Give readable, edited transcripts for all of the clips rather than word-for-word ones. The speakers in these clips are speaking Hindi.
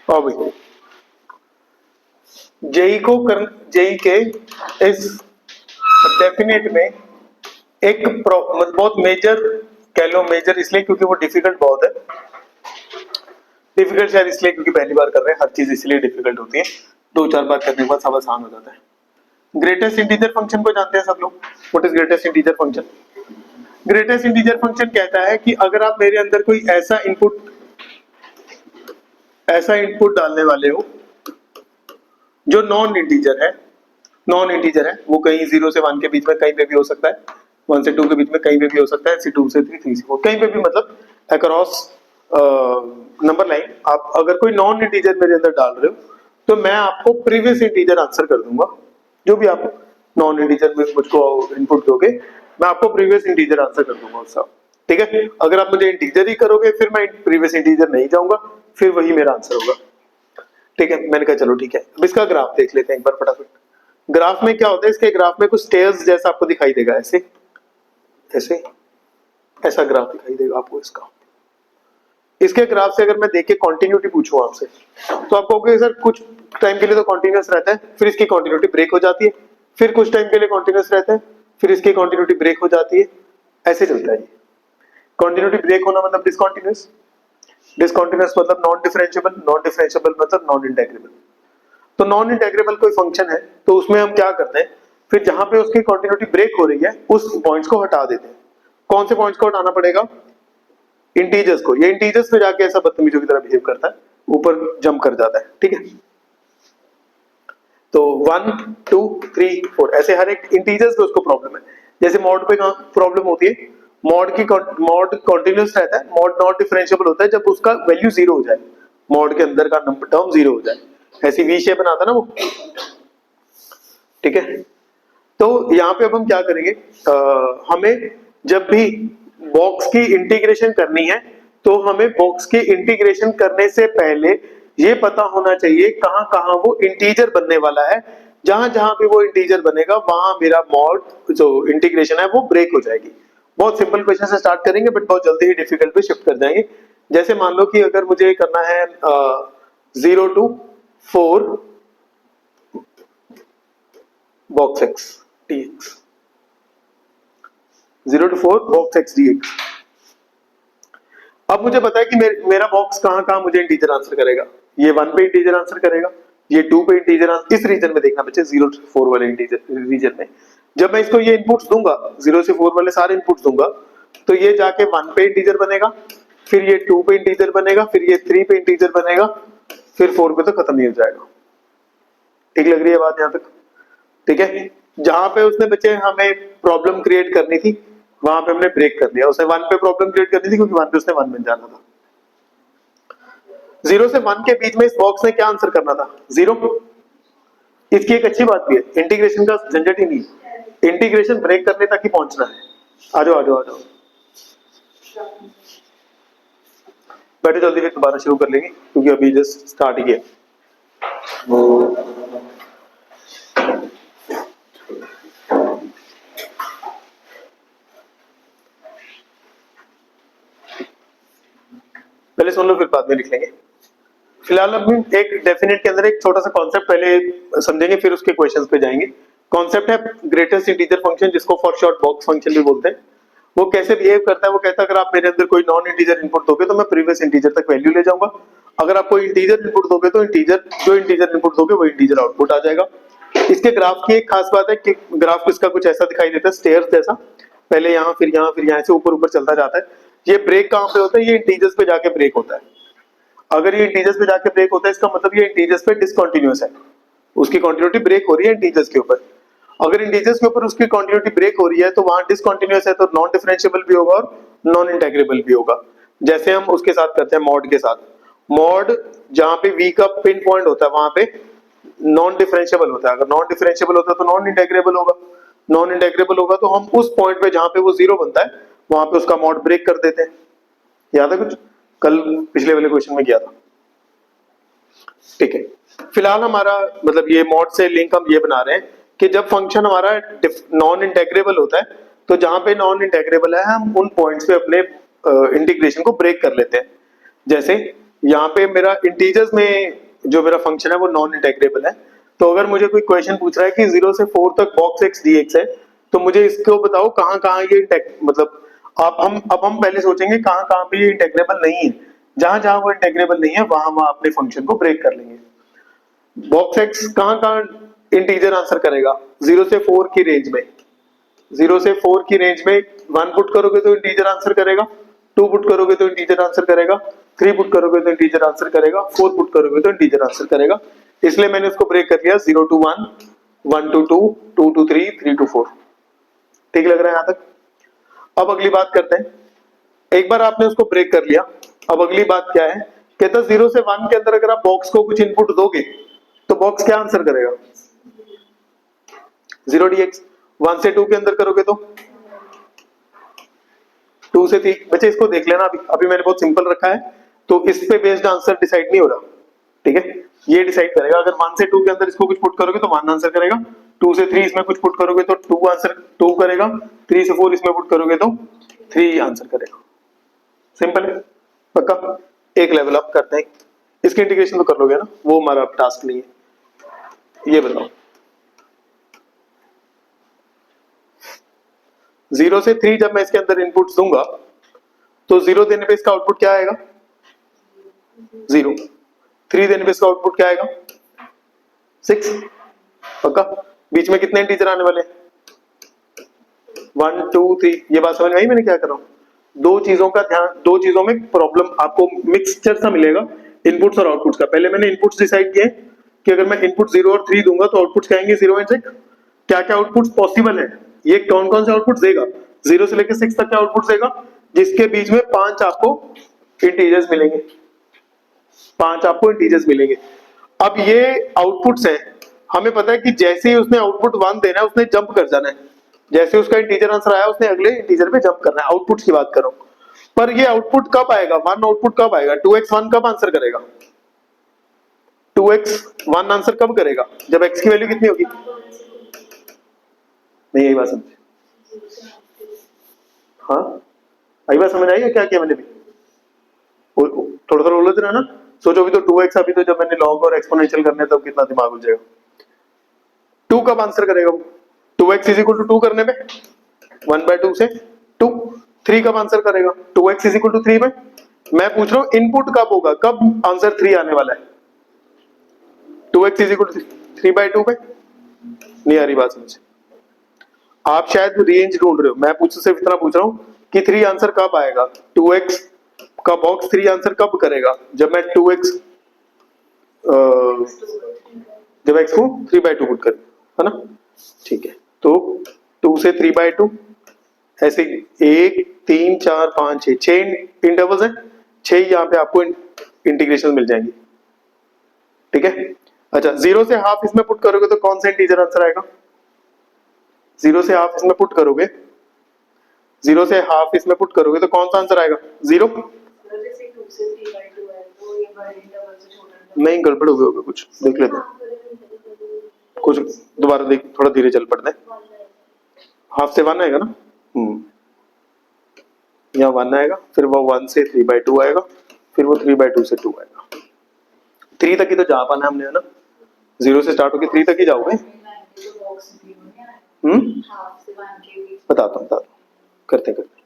और भाई जेई के इस डेफिनेट में एक बहुत मेजर, कह लो मेजर इसलिए क्योंकि वो डिफिकल्ट बहुत है। डिफिकल्ट शायद इसलिए क्योंकि पहली बार कर रहे हैं, हर चीज इसलिए डिफिकल्ट होती है, 2-4 बार करने के बाद सब आसान हो जाता है। ग्रेटेस्ट इंटीजर फंक्शन को जानते हैं सब लोग? What is greatest integer function? Greatest integer function कहता है कि अगर आप मेरे अंदर कोई ऐसा इनपुट डालने वाले हो जो नॉन इंटीजर है, वो कहीं 0 से 1 के बीच में कहीं पे भी हो सकता है, 1 से 2 के बीच में कहीं पे भी हो सकता है, 2 से 3, 3 से 4 कहीं पे भी, मतलब अक्रॉस नंबर लाइन आप अगर कोई नॉन इंटीजर मेरे अंदर डाल रहे हो तो मैं आपको प्रीवियस इंटीजर आंसर कर दूंगा। जो भी आप नॉन इंटीजर में मुझको इनपुट दोगे मैं आपको प्रीवियस इंटीजर आंसर कर दूंगा उसका, ठीक है। अगर आप मुझे इंटीजर ही करोगे फिर मैं प्रीवियस इंटीजर नहीं जाऊंगा, फिर वही मेरा आंसर होगा, ठीक है। मैंने कहा चलो ठीक है। अब इसका ग्राफ देख लेते हैं एक बार फटाफट। ग्राफ में क्या होता है, इसके ग्राफ में कुछ स्टेयर्स जैसा आपको दिखाई देगा, ऐसे ऐसे ऐसा ग्राफ दिखाई देगा आपको इसका। इसके ग्राफ से अगर मैं देख के कंटिन्यूटी पूछूं आपसे तो आप कहोगे सर कुछ टाइम के लिए तो कंटिन्यूअस रहता है, फिर इसकी कंटिन्यूटी ब्रेक हो जाती है, फिर कुछ टाइम के लिए कंटिन्यूअस रहता है, फिर इसकी कंटिन्यूटी ब्रेक हो जाती है, ऐसे चलता है ये। कंटिन्यूटी ब्रेक होना मतलब डिसकंटिन्यूअस, डिसकंटिन्यूअस मतलब नॉन डिफरेंशिएबल, नॉन डिफरेंशिएबल मतलब नॉन इंटेग्रेबल। तो नॉन इंटेग्रेबल कोई फंक्शन है तो उसमें हम क्या करते हैं, फिर जहां पे उसकी कंटिन्यूटी ब्रेक हो रही है उस पॉइंट्स को हटा देते हैं। कौन से पॉइंट्स को हटाना पड़ेगा? इंटीजर्स को। ये इंटीजर्स पे जाके ऐसा बदतमीजों की तरह बिहेव करता है, ऊपर जंप कर जाता है, ठीक है। तो 1 2 3 4 ऐसे हर एक इंटीजर्स पे उसको प्रॉब्लम है। जैसे मॉड पे प्रॉब्लम होती है, मॉड कंटीन्यूअस रहता है, मॉड नॉट डिफरेंशिएबल होता है जब उसका वैल्यू 0 हो जाए, मॉड के अंदर का नंबर टर्म 0 हो जाए, ऐसी वी शेप बनाता है ना वो, ठीक है। तो यहाँ पे अब हम क्या करेंगे, हमें जब भी बॉक्स की इंटीग्रेशन करनी है तो हमें बॉक्स की इंटीग्रेशन करने से पहले ये पता होना चाहिए कहां कहां वो इंटीजर बनने वाला है। जहां जहां भी वो इंटीजर बनेगा वहां मेरा मॉड जो इंटीग्रेशन है वो ब्रेक हो जाएगी। बहुत सिंपल क्वेश्चन से स्टार्ट करेंगे बट बहुत जल्दी ही डिफिकल्ट पे शिफ्ट कर जाएंगे। जैसे मान लो कि अगर मुझे करना है 0 to 4 box x dx, 0 to 4 box x dx। अब मुझे पता है कि मेरा बॉक्स कहां कहां मुझे इंटीजर आंसर करेगा। ये 1 पे इंटीजर आंसर करेगा, ये 2 पे इंटीजर आंसर, इस रीजन में देखना बच्चे 0 से 4 वाले इंटीजर रीजन में जब मैं इसको ये इनपुट्स दूंगा, 0 से 4 वाले सारे इनपुट्स दूंगा तो ये जाके 1 पे इंटीजर बनेगा, फिर ये 2 पे इंटीजर बनेगा, फिर ये 3 पे इंटीजर बनेगा, फिर 4 पे तो खत्म ही हो जाएगा। ठीक लग रही है बात यहां तक? ठीक है। जहां पे उसने बच्चे हमें प्रॉब्लम क्रिएट करनी थी वहां पे हमने ब्रेक कर दिया। उसने 1 पे प्रॉब्लम क्रिएट करनी थी क्योंकि 1 पे उसने 1 बन जाना था। 0 से 1 के बीच में इस बॉक्स ने क्या आंसर करना था? 0। इसकी एक अच्छी बात भी है, इंटीग्रेशन का झंझट ही नहीं, इंटीग्रेशन ब्रेक करने तक ही पहुंचना है। आ जाओ आ जाओ आ जाओ, बैठे जल्दी, फिर दोबारा शुरू कर लेंगे क्योंकि अभी जस्ट स्टार्ट ही किया। पहले सुन लो फिर बाद में लिख लेंगे। फिलहाल हम एक डेफिनेट के अंदर एक छोटा सा कॉन्सेप्ट पहले समझेंगे, फिर उसके क्वेश्चंस पे जाएंगे। कॉन्सेप्ट है ग्रेटेस्ट इंटीजर फंक्शन, जिसको फॉर शॉर्ट बॉक्स फंक्शन भी बोलते हैं। वो कैसे बिहेव करता है? वो कहता है अगर आप मेरे अंदर कोई नॉन इंटीजर इनपुट दोगे तो मैं प्रीवियस इंटीजर तक वैल्यू ले जाऊंगा। अगर आप कोई इंटीजर इनपुट दोगे तो जो इंटीजर इनपुट दोगे वो इंटीजर आउटपुट आ जाएगा। इसके ग्राफ की एक खास बात है कि ग्राफ इसका कुछ ऐसा दिखाई देता है, स्टेयर्स जैसा, पहले यहाँ फिर यहाँ फिर यहाँ से ऊपर ऊपर चलता जाता है। ये ब्रेक कहाँ पे होता है? ये इंटीजर्स पे जाके ब्रेक होता है। अगर ये इंटीजर्स पे जाके ब्रेक होता है इसका मतलब ये इंटीजर्स पे डिसकंटीन्यूअस है, उसकी कंटीन्यूटी ब्रेक हो रही है इंटीजर्स के ऊपर। अगर इंटीजर्स के ऊपर उसकी कंटीन्यूटी ब्रेक हो रही है तो वहां डिसकंटीन्यूअस है, तो नॉन डिफरेंशिएबल भी होगा और नॉन इंटेग्रेबल भी होगा। जैसे हम उसके साथ करते हैं मॉड के साथ, मॉड जहां पे v का पिन पॉइंट होता है वहां पे नॉन डिफरेंशिएबल होता है। अगर नॉन डिफरेंशिएबल होता है तो नॉन इंटेग्रेबल होगा, नॉन इंटेग्रेबल होगा तो हम उस पॉइंट पे जहां पे वो 0 बनता है वहां पे उसका मॉड ब्रेक कर देते हैं। याद है कुछ? कल पिछले वाले क्वेश्चन में किया था, ठीक है। फिलहाल हमारा मतलब ये मॉड से लिंक हम ये बना रहे हैं कि जब फंक्शन हमारा नॉन इंटेग्रेबल होता है तो जहां पे नॉन इंटेग्रेबल है हम उन पॉइंट्स पे अपने इंटीग्रेशन को ब्रेक कर लेते हैं। जैसे यहाँ पे मेरा इंटीजर्स में जो मेरा फंक्शन है वो नॉन इंटेग्रेबल है। तो अगर मुझे कोई क्वेश्चन पूछ रहा है कि 0 से 4 तक बॉक्स एक्स डी एक्स है, तो मुझे इसको बताओ कहाँ कहाँ ये मतलब अब हम पहले सोचेंगे कहाँ कहाँ पे ये इंटेग्रेबल नहीं है। जहां जहां वो इंटेग्रेबल नहीं है वहां वहां अपने फंक्शन को ब्रेक कर लेंगे। बॉक्स एक्स कहाँ कहाँ इंटीजर आंसर करेगा? 0 से 4 की रेंज में। 0 से 4 की रेंज में 1 पुट करोगे तो इंटीजर आंसर करेगा, 2 पुट करोगे तो इंटीजर आंसर करेगा, 3 पुट करोगे तो इंटीजर आंसर करेगा, 4 पुट करोगे तो इंटीजर आंसर करेगा। इसलिए मैंने उसको ब्रेक कर लिया 0 to 1, 1 to 2, 2 to 3, 3 to 4। ठीक लग रहा है यहां तक? अब अगली बात करते हैं। एक बार आपने उसको ब्रेक कर लिया, अब अगली बात क्या है? कहता 0 से 1 के अंदर अगर आप बॉक्स को कुछ इनपुट दोगे तो बॉक्स क्या आंसर करेगा? 0 dx। 1 से 2 के अंदर करोगे तो 2 से 3। बच्चे इसको देख लेना, अभी मैंने बहुत सिंपल रखा है तो इस पे बेस्ड आंसर डिसाइड नहीं हो रहा। ठीक है, ये डिसाइड करेगा। अगर 1 से 2 के अंदर इसको कुछ पुट करोगे तो 1 आंसर करेगा, 2 से 3 इसमें कुछ पुट करोगे तो 2 आंसर 2 करेगा, 3 से 4 इसमें पुट करोगे तो 3 आंसर करेगा। सिंपल है, पक्का? एक लेवल अप करते हैं, इसकी इंटीग्रेशन तो कर लोगे ना, वो हमारा टास्क नहीं है। ये बताओ 0 से 3 जब मैं इसके अंदर इनपुट्स दूंगा तो 0 देने पे इसका आउटपुट क्या आएगा? 0। 3 देने पे इसका आउटपुट क्या आएगा? 6। पक्का? बीच में कितने इंटीजर आने वाले? 1 2 3। ये बात समझ में आई मैंने क्या कर रहा हूं? दो चीजों का ध्यान, दो चीजों में प्रॉब्लम आपको मिक्सचर सा मिलेगा, इनपुट्स और आउटपुट्स का। पहले मैंने इनपुट्स डिसाइड किए कि अगर मैं इनपुट 0 और 3 दूंगा तो आउटपुट्स क्या आएंगे? 0 एंड 6। क्या क्या आउटपुट्स पॉसिबल है, ये कौन कौन से आउटपुट देगा? 0 से लेकर 6 तक क्या आउटपुट देगा? जिसके बीच में 5 आपको इंटीजर्स मिलेंगे, 5 आपको इंटीजर्स मिलेंगे। अब ये आउटपुट्स है, हमें पता है कि जैसे ही उसने आउटपुट 1 देना है उसने जंप कर जाना है। जैसे उसका इंटीजर आंसर आया उसने अगले इंटीजर पे जंप करना है। आउटपुट्स की बात कर रहा हूं। पर ये आउटपुट कब आएगा? 1 आउटपुट कब आएगा? 2x 1 कब आंसर करेगा? 2x 1 आंसर कब करेगा? जब x की वैल्यू कितनी होगी? नहीं, यही बात समझ। हाँ, आई बात समझ आई है क्या किया मैंने भी? थोड़ा थोड़ा उलझ रहा है ना? सोचो अभी तो 2x, अभी तो जब मैंने लॉग और एक्सपोनेंशियल करने तब कितना दिमाग उलझेगा। 2 कब आंसर करेगा? 2x इज इक्वल टू 2 करने पे 1/2 से 2। 3 कब आंसर करेगा? 2x इज इक्वल टू 3 पे। मैं पूछ रहा हूं इनपुट कब होगा, कब आंसर 3 आने वाला है? 2x इज इक्वल टू 3/2 पे। नहीं आ रही बात समझ? आप शायद रेंज ढूंढ रहे हो, मैं सिर्फ इतना पूछ रहा हूं कि 3 आंसर कब आएगा? 2x का बॉक्स 3 आंसर कब करेगा? जब मैं 2x जब x को 3/2 पुट कर, है ना? ठीक है, तो 2 से 3/2 ऐसे 1 3 4 5 6 6 इंटरवल्स हैं, 6 यहाँ पे आपको इंटीग्रेशन मिल जाएंगी। ठीक है, अच्छा 0 से हाफ इसमें पुट करोगे तो कौन सा इंटीजर आंसर आएगा? 0 से हाफ इसमें पुट करोगे, 0 से हाफ इसमें पुट करोगे तो कौन सा आंसर आएगा? 0। नहीं, गड़बड़ हो गया होगा कुछ, देख लेते हैं कुछ, दोबारा देख, थोड़ा धीरे चल पड़ते हैं। हाफ से 1 आएगा ना? यहाँ 1 आएगा, फिर वो 1 से 3/2 आएगा, फिर वो 3/2 से 2 आएगा। 3 तक ही तो जा पाना हमने, है ना? 0 से स्टार्ट होके 3 तक ही जाओगे। बताता हूँ करते करते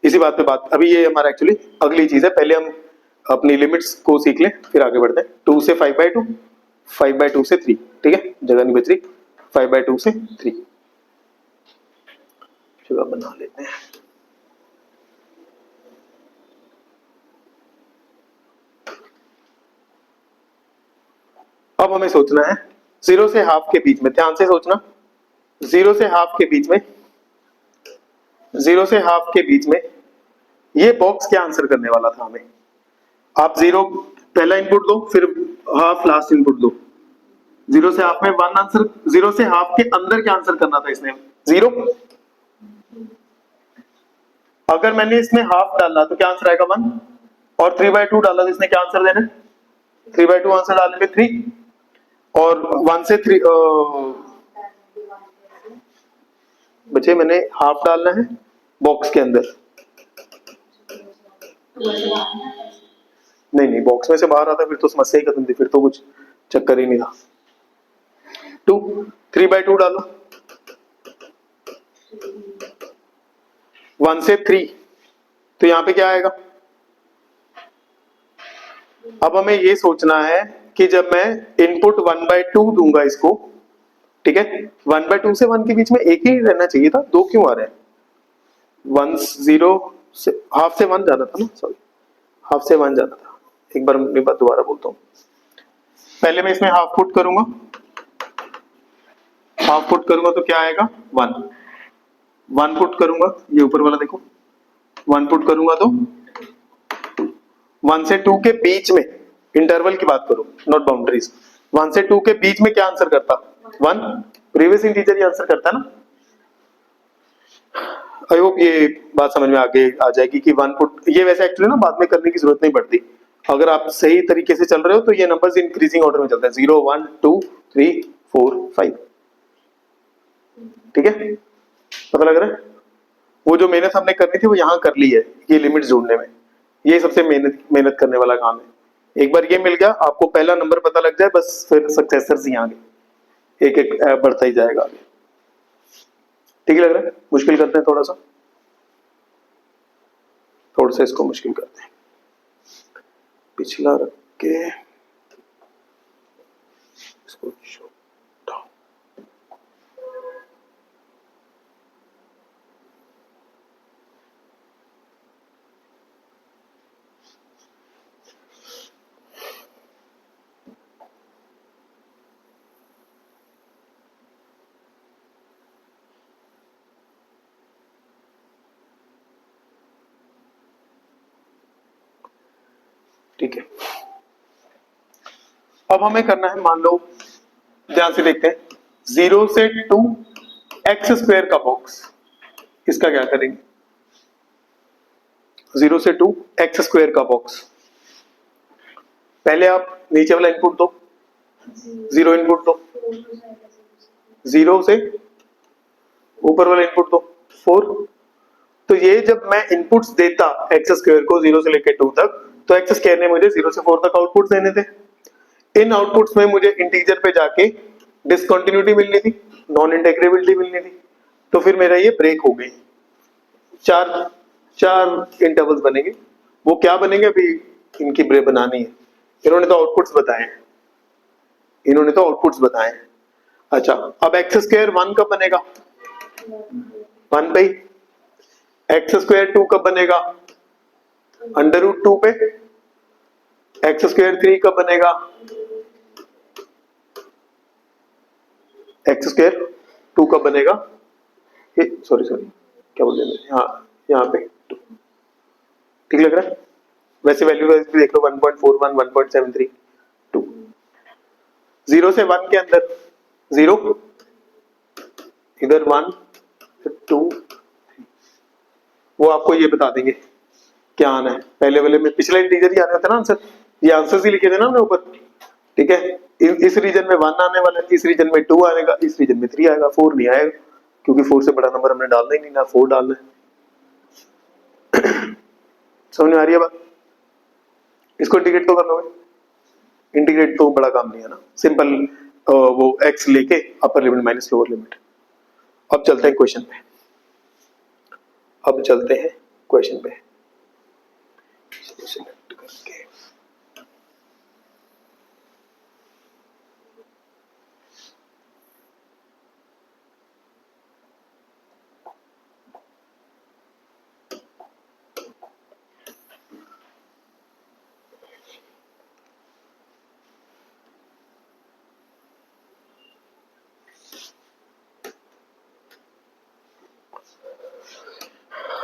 इसी बात पे बात। अभी ये हमारा एक्चुअली अगली चीज है, पहले हम अपनी लिमिट्स को सीख लें फिर आगे बढ़ते हैं। 2 से 5/2, 5/2 से 3। ठीक है, जगह नहीं बच रही। 5/2 से 3 जगह बना लेते हैं। अब हमें सोचना है 0 से हाफ के बीच में, ध्यान से सोचना। 0 से हाफ के बीच में, 0 से हाफ के बीच में ये बॉक्स क्या आंसर करने वाला था हमें? आप 0 पहला इनपुट दो, फिर हाफ लास्ट इनपुट दो। 0 से हाफ में 1 आंसर, 0 से हाफ के अंदर क्या आंसर करना था इसने? 0। अगर मैंने इसमें हाफ डाला तो क्या आंसर आएगा? 1। और 3/2 डाला तो इसने क्या आंसर देना? 3/2 आंसर डालने पे 3, और 1 से 3 बचे, मैंने हाफ डालना है बॉक्स के अंदर। नहीं नहीं, बॉक्स में से बाहर आता फिर तो समस्या ही खत्म थी, फिर तो कुछ चक्कर ही नहीं था। 2 3/2 डालो, 1 से 3, तो यहाँ पे क्या आएगा? अब हमें ये सोचना है कि जब मैं इनपुट 1/2 दूंगा इसको, ठीक है, 1/2 से 1 के बीच में एक ही रहना चाहिए था, दो क्यों आ रहे हैं? 1 0 से हाफ से 1 जाना था ना, सॉरी हाफ से 1 जाना था। एक बार अपनी बात दोबारा बोलता हूँ, पहले मैं इसमें हाफ पुट करूंगा, हाफ पुट करूंगा तो क्या आएगा? 1 1 पुट करूंगा, ये ऊपर वाला देखो, 1 पुट करूंगा तो 1 से 2 के बीच में, इंटरवल की बात करो नॉट बाउंड्रीज, 1 से 2 के बीच में क्या आंसर करता? 1, प्रीवियस इंटीजर ही आंसर करता है ना। आई होप ये बात समझ में आगे आ जाएगी कि 1 पुट, ये वैसे एक्चुअली ना बाद में करने की जरूरत नहीं पड़ती, अगर आप सही तरीके से चल रहे हो तो ये नंबर्स इंक्रीजिंग ऑर्डर में चलते हैं, 0 1 2 3 4 5, ठीक है, पता लग रहा है? वो जो मेहनत हमने करनी थी वो यहाँ कर ली है, ये लिमिट जोड़ने में, ये सबसे मेहनत करने वाला काम है। एक बार ये मिल गया, आपको पहला नंबर पता लग जाए, बस फिर सक्सेसर्स ही आगे एक एक बढ़ता ही जाएगा आगे। ठीक लग रहा है? मुश्किल करते हैं थोड़ा सा, थोड़ा सा इसको मुश्किल करते हैं, पिछला रख के इसको छोटा, ठीक है। अब हमें करना है, मान लो ध्यान से देखते हैं, 0 से 2 एक्स स्क्वायर का बॉक्स, इसका क्या करेंगे? 0 से 2 एक्स स्क्वायर का बॉक्स, पहले आप नीचे वाला इनपुट दो, 0 इनपुट दो, 0 से ऊपर वाला इनपुट दो 4, तो ये जब मैं इनपुट्स देता एक्स स्क्वायर को 0 से लेकर 2 तक, तो एक्स स्क्वायर ने मुझे 0 से 4 तक आउटपुट देने थे। इन आउटपुट्स में मुझे इंटीजर पे जाके डिसकंटिन्यूटी मिलनी थी, नॉन इंटेग्रेबिलिटी मिलनी थी, तो फिर मेरा ये ब्रेक हो गई, चार इंटरवल्स बनेंगे। वो क्या बनेंगे अभी इनकी ब्रेक बनानी है, इन्होंने तो आउटपुट्स बताए हैं, इन्होंने तो आउटपुट्स बताए हैं। अच्छा, अब एक्स स्क्वायर 1 कब बनेगा? 1 पे। एक्स स्क्वायर 2 कब बनेगा? अंडर रूट 2 पे। एक्स स्क्वायर 3 कब बनेगा? एक्स स्क्वायर 2 कब बनेगा? सॉरी क्या बोल रहे हैं, हाँ यहाँ पे 2, ठीक लग रहा है? वैसे वैल्यू भी देख लो, 1.41 1.73 2, 0 से 1 के अंदर 0, इधर 1 2, वो आपको ये बता देंगे क्या आना है, पहले वाले में पिछले इंटीजर ही आना था ना आंसर, ये आंसर ही लिखे थे ना हमने ऊपर, ठीक है। इस रीजन में 1 आने वाला है, इस रीजन में 2 आएगा, इस रीजन में 3 आएगा, 4 नहीं आएगा क्योंकि 4 से बड़ा नंबर हमने डालना ही नहीं, ना 4 डालना है। समझ में आ रही है बात? इसको इंटीग्रेट तो कर लोगे, इंटीग्रेट तो बड़ा काम नहीं है ना, सिंपल वो x लेके upper limit minus lower limit. अब चलते हैं क्वेश्चन पे, अब चलते हैं क्वेश्चन पे, सिलेक्ट करके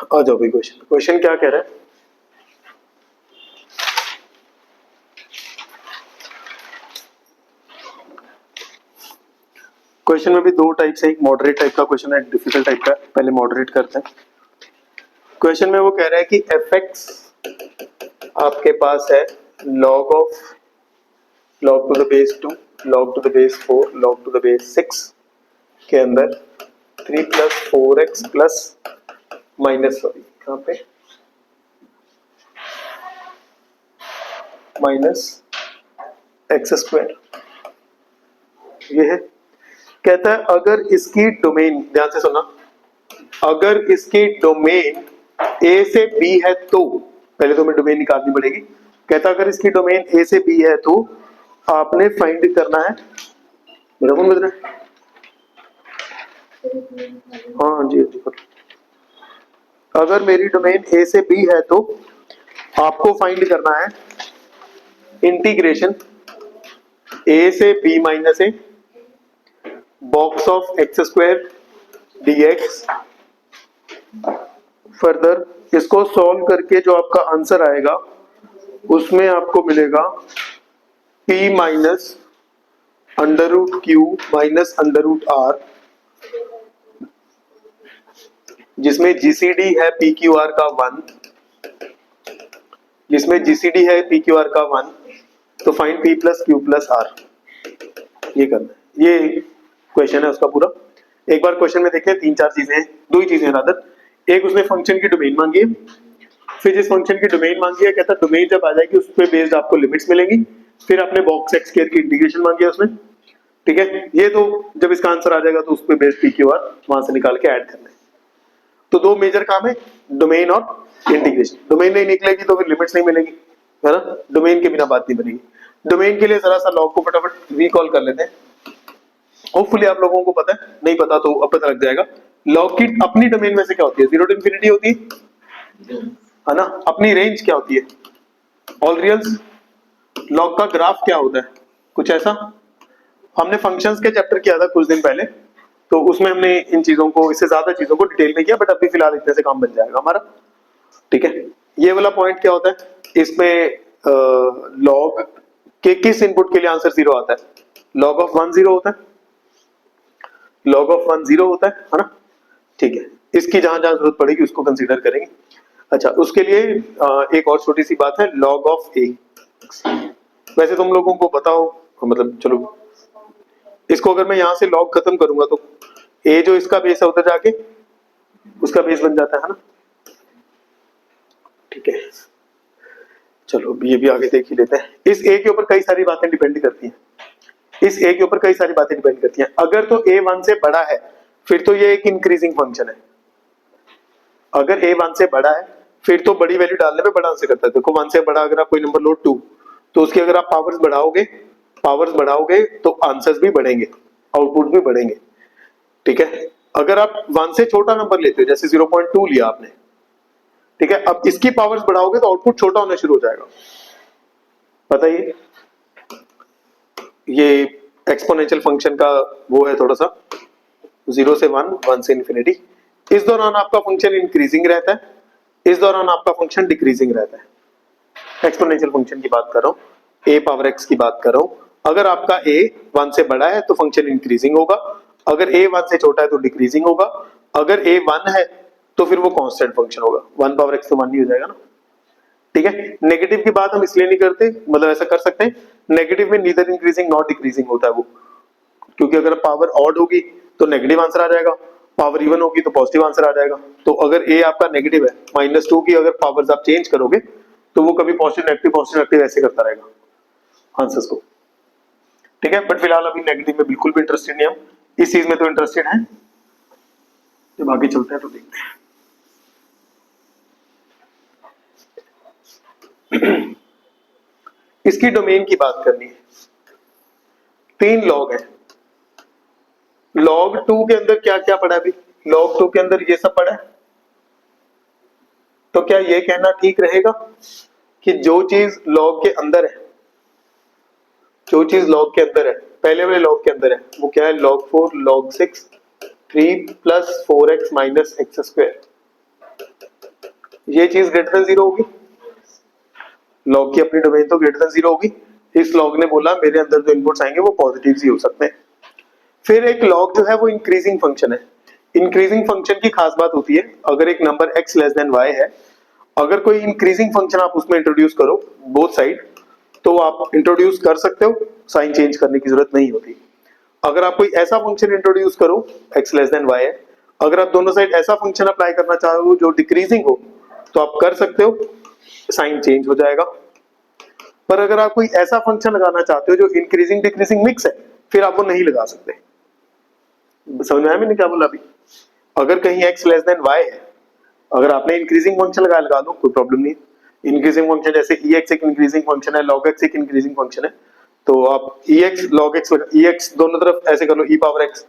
आ जाओ भाई। क्वेश्चन क्या कह रहा है? क्वेश्चन में भी दो टाइप से, एक मॉडरेट टाइप का क्वेश्चन है, एक डिफिकल्ट टाइप का। पहले मॉडरेट करते हैं। क्वेश्चन में वो कह रहा है कि fx आपके पास है log to the base 2, log to the base 4, log to the base 6 के अंदर 3 plus 4x plus minus, sorry कहाँ पे, माइनस एक्स स्क्वायर, ये है। कहता है अगर इसकी डोमेन, ध्यान से सुनना, अगर इसकी डोमेन ए से बी है तो, पहले तो हमें डोमेन निकालनी पड़ेगी। कहता है अगर इसकी डोमेन ए से बी है तो आपने फाइंड करना है, मेरा कौन बज रहा है? हाँ जी जी। अगर मेरी डोमेन ए से बी है तो आपको फाइंड करना है इंटीग्रेशन ए से B minus A box of x square dx। Further इसको सॉल्व करके जो आपका आंसर आएगा उसमें आपको मिलेगा p minus under root q minus under root r, जिसमें जीसीडी है पी क्यू आर का 1, जिसमें जीसीडी है पी क्यू आर का 1, तो find p plus q plus r, ये करना है। ये क्वेश्चन है उसका पूरा। एक बार क्वेश्चन में देखते हैं, तीन चार चीजें हैं, दो ही चीजें हैं रादर। एक उसने फंक्शन की डोमेन मांगी है, फिर जिस फंक्शन की डोमेन मांगी है कहता है डोमेन जब आ जाएगी उस पर बेस्ड आपको लिमिट्स मिलेंगी। फिर आपने बॉक्स एक्स स्क्वायर की इंटीग्रेशन मांगी है उसमें, ठीक है। ये तो जब इसका आंसर आ जाएगा तो उस पर बेस्ड पी क्यू आर वहां से निकाल के ऐड करना है। तो दो मेजर काम है, डोमेन और इंटीग्रेशन। डोमेन नहीं निकलेगी तो फिर लिमिट्स नहीं मिलेगी, है ना। डोमेन के बिना बात नहीं बनेगी। डोमेन के लिए जरा सा लॉग को फटाफट रिकॉल कर लेते हैं। होपफुली आप लोगों को पता है, नहीं पता तो अब पता लग जाएगा। लॉग की अपनी डोमेन में से क्या होती है? 0 to infinity होती है ना। अपनी रेंज क्या होती है? ऑल रियल्स। लॉग का ग्राफ क्या होता है? कुछ ऐसा। हमने फंक्शंस के चैप्टर किया था कुछ दिन पहले, तो उसमें हमने इन चीजों को, इससे ज्यादा चीजों को डिटेल में किया, बट अभी फिलहाल इतने से काम बन जाएगा हमारा, ठीक है। ये वाला पॉइंट क्या होता है? इसमें लॉग के किस इनपुट के लिए आंसर 0 आता है? लॉग ऑफ 1 0 होता है, लॉग ऑफ 1 0 होता है ना, ठीक है। इसकी जहां जहां जरूरत पड़ेगी उसको कंसीडर करेंगे। अच्छा, उसके लिए एक और छोटी सी बात है, लॉग ऑफ ए। वैसे तुम लोगों को पता हो, मतलब चलो इसको अगर मैं यहां से लॉग खत्म करूंगा तो ए जो इसका बेस है उधर जाके उसका बेस बन जाता है ना, ठीक है। चलो ये भी आगे देख ही लेते हैं। इस ए के ऊपर कई सारी बातें डिपेंड करती हैं, इस ए के ऊपर कई सारी बातें डिपेंड करती हैं। अगर तो ए 1 से बड़ा है फिर तो ये एक इंक्रीजिंग फंक्शन है। अगर ए 1 से बड़ा है फिर तो बड़ी वैल्यू डालने में बड़ा आंसर करता है। देखो 1 से बड़ा अगर आप कोई नंबर लो 2, तो उसकी अगर आप पावर्स बढ़ाओगे तो आंसर्स भी बढ़ेंगे, आउटपुट भी बढ़ेंगे, ठीक है। अगर आप 1 से छोटा नंबर लेते हो, जैसे 0.2 लिया आपने, ठीक है, अब इसकी पावर्स बढ़ाओगे तो आउटपुट छोटा होना शुरू हो जाएगा। बताइए, ये एक्सपोनेंशियल फंक्शन का वो है थोड़ा सा, 0 से 1, 1 से इंफिनिटी। इस दौरान आपका फंक्शन इंक्रीजिंग रहता है, इस दौरान आपका फंक्शन डिक्रीजिंग रहता है। एक्सपोनेंशियल फंक्शन की बात कर रहा हूं, a पावर x की बात कर रहा हूं। अगर आपका a 1 से बड़ा है तो फंक्शन इंक्रीजिंग होगा, अगर a 1 से छोटा है तो डिक्रीजिंग होगा, अगर a 1 है तो फिर वो कांस्टेंट फंक्शन होगा। 1 पावर x तो 1 ही हो जाएगा ना, ठीक है। नेगेटिव की बात हम इसलिए नहीं करते, मतलब ऐसा कर सकते हैं, नेगेटिव में नीदर इंक्रीजिंग नॉट डिक्रीजिंग होता है वो, क्योंकि अगर पावर ऑड होगी तो नेगेटिव आंसर आ जाएगा, पावर इवन होगी तो पॉजिटिव आंसर आ जाएगा। तो अगर a आपका नेगेटिव है, -2 की अगर पावर्स आप चेंज करोगे तो वो कभी पॉजिटिव नेगेटिव ऐसे करता रहेगा आंसर्स को, ठीक है। बट फिलहाल अभी नेगेटिव में बिल्कुल भी इंटरेस्टेड नहीं हम, इस चीज में तो इंटरेस्टेड हैं, जब आगे चलते हैं तो देखते हैं। इसकी डोमेन की बात करनी है। 3 लॉग है। लॉग 2 के अंदर क्या क्या पड़ा है अभी? लॉग 2 के अंदर ये सब पड़ा है। तो क्या ये कहना ठीक रहेगा कि जो चीज लॉग के अंदर है, जो चीज लॉग के अंदर है, पहले वाले लॉग के अंदर है, वो क्या है? log 4 log 6 3 plus 4x minus x square, ये चीज ग्रेटर देन 0 होगी। लॉग की अपनी डोमेन तो ग्रेटर देन 0 होगी। इस लॉग ने बोला मेरे अंदर जो इनपुट्स आएंगे वो पॉजिटिव ही हो सकते हैं। फिर एक लॉग जो है वो इंक्रीजिंग फंक्शन है। इंक्रीजिंग फंक्शन की खास बात होती है, अगर एक number x less than y है, अगर कोई इंक्रीजिंग फंक्शन आप उसमें इंट्रोड्यूस करो बोथ साइड, तो आप इंट्रोड्यूस कर सकते हो, साइन चेंज करने की जरूरत नहीं होती। अगर आप कोई ऐसा फंक्शन इंट्रोड्यूस करो x लेस देन y है, अगर आप दोनों साइड ऐसा फंक्शन अप्लाई करना चाहो जो डिक्रीजिंग हो तो आप कर सकते हो, साइन चेंज हो जाएगा। पर अगर आप कोई ऐसा फंक्शन लगाना चाहते हो जो इंक्रीजिंग डिक्रीजिंग मिक्स है, फिर आप वो नहीं लगा सकते। समझ में आया मैंने क्या बोला अभी? अगर कहीं x लेस देन y है, अगर आपने इंक्रीजिंग फंक्शन लगा दो, कोई प्रॉब्लम नहीं है। इंक्रीजिंग फंक्शन जैसे ex एक इंक्रीजिंग फंक्शन है, log x एक इंक्रीजिंग फंक्शन है, तो आप ex log x ex दोनों तरफ ऐसे कर लो, e power x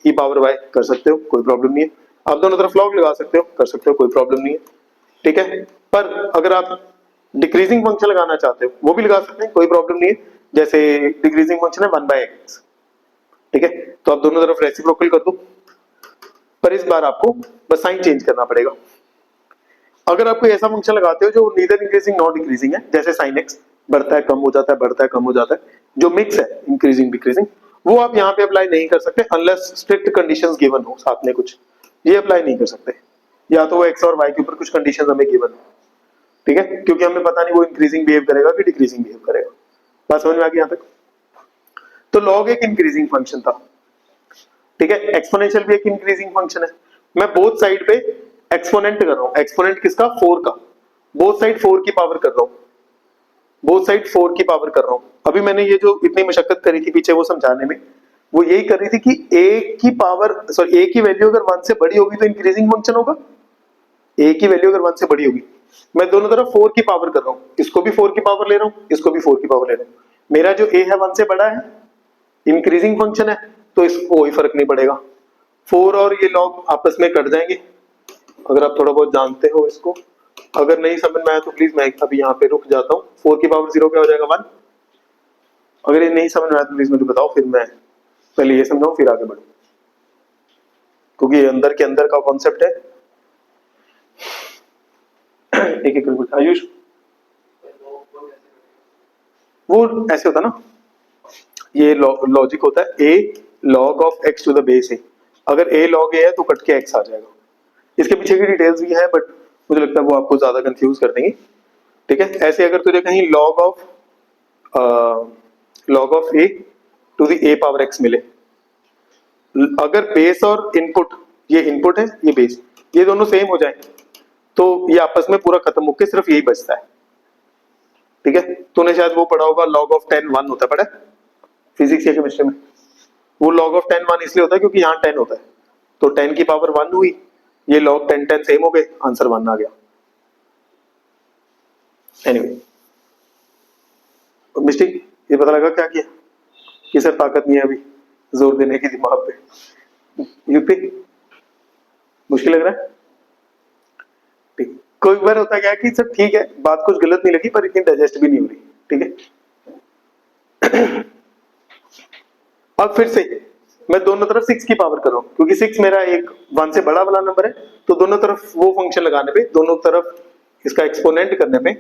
e power y कर सकते हो, कोई प्रॉब्लम नहीं है। आप दोनों तरफ log लगा सकते हो, कर सकते हो, कोई प्रॉब्लम नहीं है, ठीक है। पर अगर आप डिक्रीजिंग फंक्शन लगाना चाहते हो, वो भी लगा सकते हैं, कोई प्रॉब्लम नहीं है। जैसे डिक्रीजिंग फंक्शन है 1/x, ठीक है, तो आप दोनों तरफ रेसिप्रोकल कर दो, पर इस बार आपको बस साइन चेंज करना पड़ेगा। अगर आप कोई ऐसा फंक्शन लगाते हो जो नीदर इंक्रीजिंग नॉट डिक्रीजिंग है, जैसे sin x बढ़ता है कम हो जाता है, बढ़ता है कम हो जाता है, जो मिक्स है इंक्रीजिंग डिक्रीजिंग, वो आप यहाँ पे अप्लाई नहीं कर सकते अनलेस स्ट्रिक्ट कंडीशंस गिवन हो साथ में कुछ, ये अप्लाई नहीं कर सकते। या तो वो x और y के ऊपर कुछ कंडीशंस हमें गिवन हो, ठीक है, क्योंकि हमें पता नहीं वो इंक्रीजिंग बिहेव करेगा कि डिक्रीजिंग बिहेव करेगा। बात समझ में आ गई यहाँ तक? तो log एक इंक्रीजिंग फंक्शन था, ठीक है, एक्सपोनेंशियल भी एक इंक्रीजिंग फंक्शन है। मैं बोथ साइड पे एक्सपोनेंट कर रहा हूं, एक्सपोनेंट किसका? 4 का, बोथ साइड 4 की पावर कर रहा हूं, बोथ साइड 4 की पावर कर रहा हूं। अभी मैंने ये जो इतनी मशक्कत करी थी पीछे वो समझाने में, वो यही कर रही थी कि a की पावर सॉरी a की वैल्यू अगर 1 से बड़ी होगी तो इंक्रीजिंग फंक्शन होगा, a की वैल्यू अगर 1 से बड़ी होगी। मैं दोनों तरफ 4 की पावर कर रहा हूं, इसको भी 4 की पावर ले रहा हूं, इसको भी 4 की पावर ले रहा हूं। मेरा जो a है 1 से बड़ा है, इंक्रीजिंग फंक्शन है, तो इसको कोई फर्क नहीं पड़ेगा, 4 और ये लॉग आपस में कट जाएंगे। अगर आप थोड़ा बहुत जानते हो इसको, अगर नहीं समझ में आया तो प्लीज मैं अभी यहाँ पे रुक जाता हूँ। 4 की पावर 0 क्या हो जाएगा? 1। अगर ये नहीं समझ में आया तो प्लीज मुझे बताओ, फिर मैं पहले ये समझाऊं फिर आगे बढ़ूं, क्योंकि ये अंदर के अंदर का कॉन्सेप्ट है। एक एक करके आयुष, वो ऐसे होता ना, ये लॉजिक होता है a log of x to the base a, अगर a log a है तो कट के x आ जाएगा। इसके पीछे की डिटेल्स भी है बट मुझे लगता है वो आपको ज्यादा कंफ्यूज कर देंगे, ठीक है। ऐसे अगर तुझे कहीं log of a to the a power x मिले, अगर बेस और इनपुट, ये इनपुट है ये बेस, ये दोनों सेम हो जाए तो ये आपस में पूरा खत्म होके सिर्फ यही बचता है, ठीक है। तूने शायद वो पढ़ा होगा log of 10 1 होता है, पढ़ा फिजिक्स या केमिस्ट्री में? वो log of 10 1 इसलिए होता है क्योंकि यहाँ 10 होता है, तो 10 की पावर 1 हुई, ये log 10 10 सेम हो गए, आंसर 1 आ गया। एनीवे मिस्टेक ये पता लगा क्या किया कि सर ताकत नहीं है अभी जोर देने की दिमाग पे, यूपी मुश्किल लग रहा है, ठीक। कोई बार होता क्या कि सर ठीक है बात कुछ गलत नहीं लगी पर इतनी डाइजेस्ट भी नहीं हो रही, ठीक है। अब फिर से मैं दोनों तरफ 6 की पावर कर रहा हूं, क्योंकि 6 मेरा एक 1 से बड़ा वाला नंबर है, तो दोनों तरफ वो फंक्शन लगाने पे, दोनों तरफ इसका एक्सपोनेंट करने पे,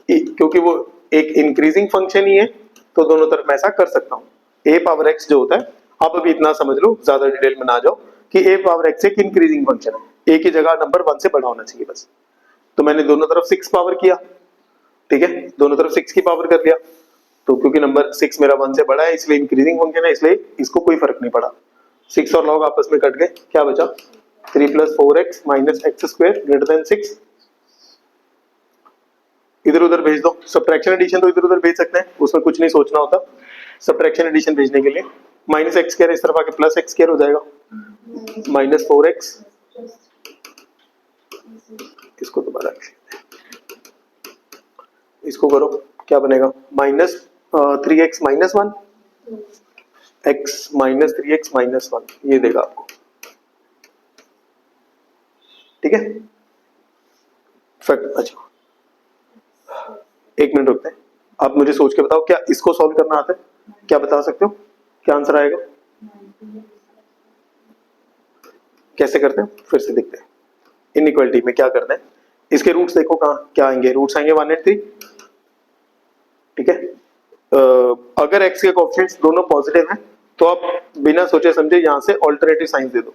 क्योंकि वो एक इंक्रीजिंग फंक्शन ही है तो दोनों तरफ मैं ऐसा कर सकता हूं। a पावर x जो होता है, आप अभी इतना समझ लो, ज्यादा डिटेल में ना जाओ, कि a पावर x एक इंक्रीजिंग फंक्शन है, a की जगह नंबर 1 से बड़ा होना चाहिए बस। तो मैंने दोनों तरफ 6 पावर किया, ठीक है, दोनों तरफ 6 की पावर कर लिया, तो क्योंकि नंबर 6 मेरा 1 से बड़ा है इसलिए इंक्रीजिंग फंक्शन है, इसलिए इसको कोई फर्क नहीं पड़ा। 6 और log आपस में कट गए, क्या बचा? 3 + 4x - x² > 6। इधर उधर भेज दो, सब्ट्रैक्शन एडिशन तो इधर उधर भेज सकते हैं, उसमें कुछ नहीं सोचना होता। सब्ट्रैक्शन एडिशन भेजने के लिए -x² इस तरफ आके +x² हो जाएगा, -4x, इसको दोबारा इसको करो, क्या बनेगा? -3x - 1 x -3x - 1, ये देगा आपको, ठीक है। अच्छा एक मिनट रुकते हैं, आप मुझे सोच के बताओ, क्या इसको सॉल्व करना आता है? क्या बता सकते हो क्या आंसर आएगा? कैसे करते हैं फिर से देखते हैं। इनइक्वालिटी में क्या करना है, इसके रूट्स देखो कहां क्या आएंगे, रूट्स आएंगे 1 और 3, ठीक है। अगर x के कोएफिशिएंट्स दोनों पॉजिटिव हैं तो आप बिना सोचे समझे यहां से ऑल्टरनेटिव साइन दे दो,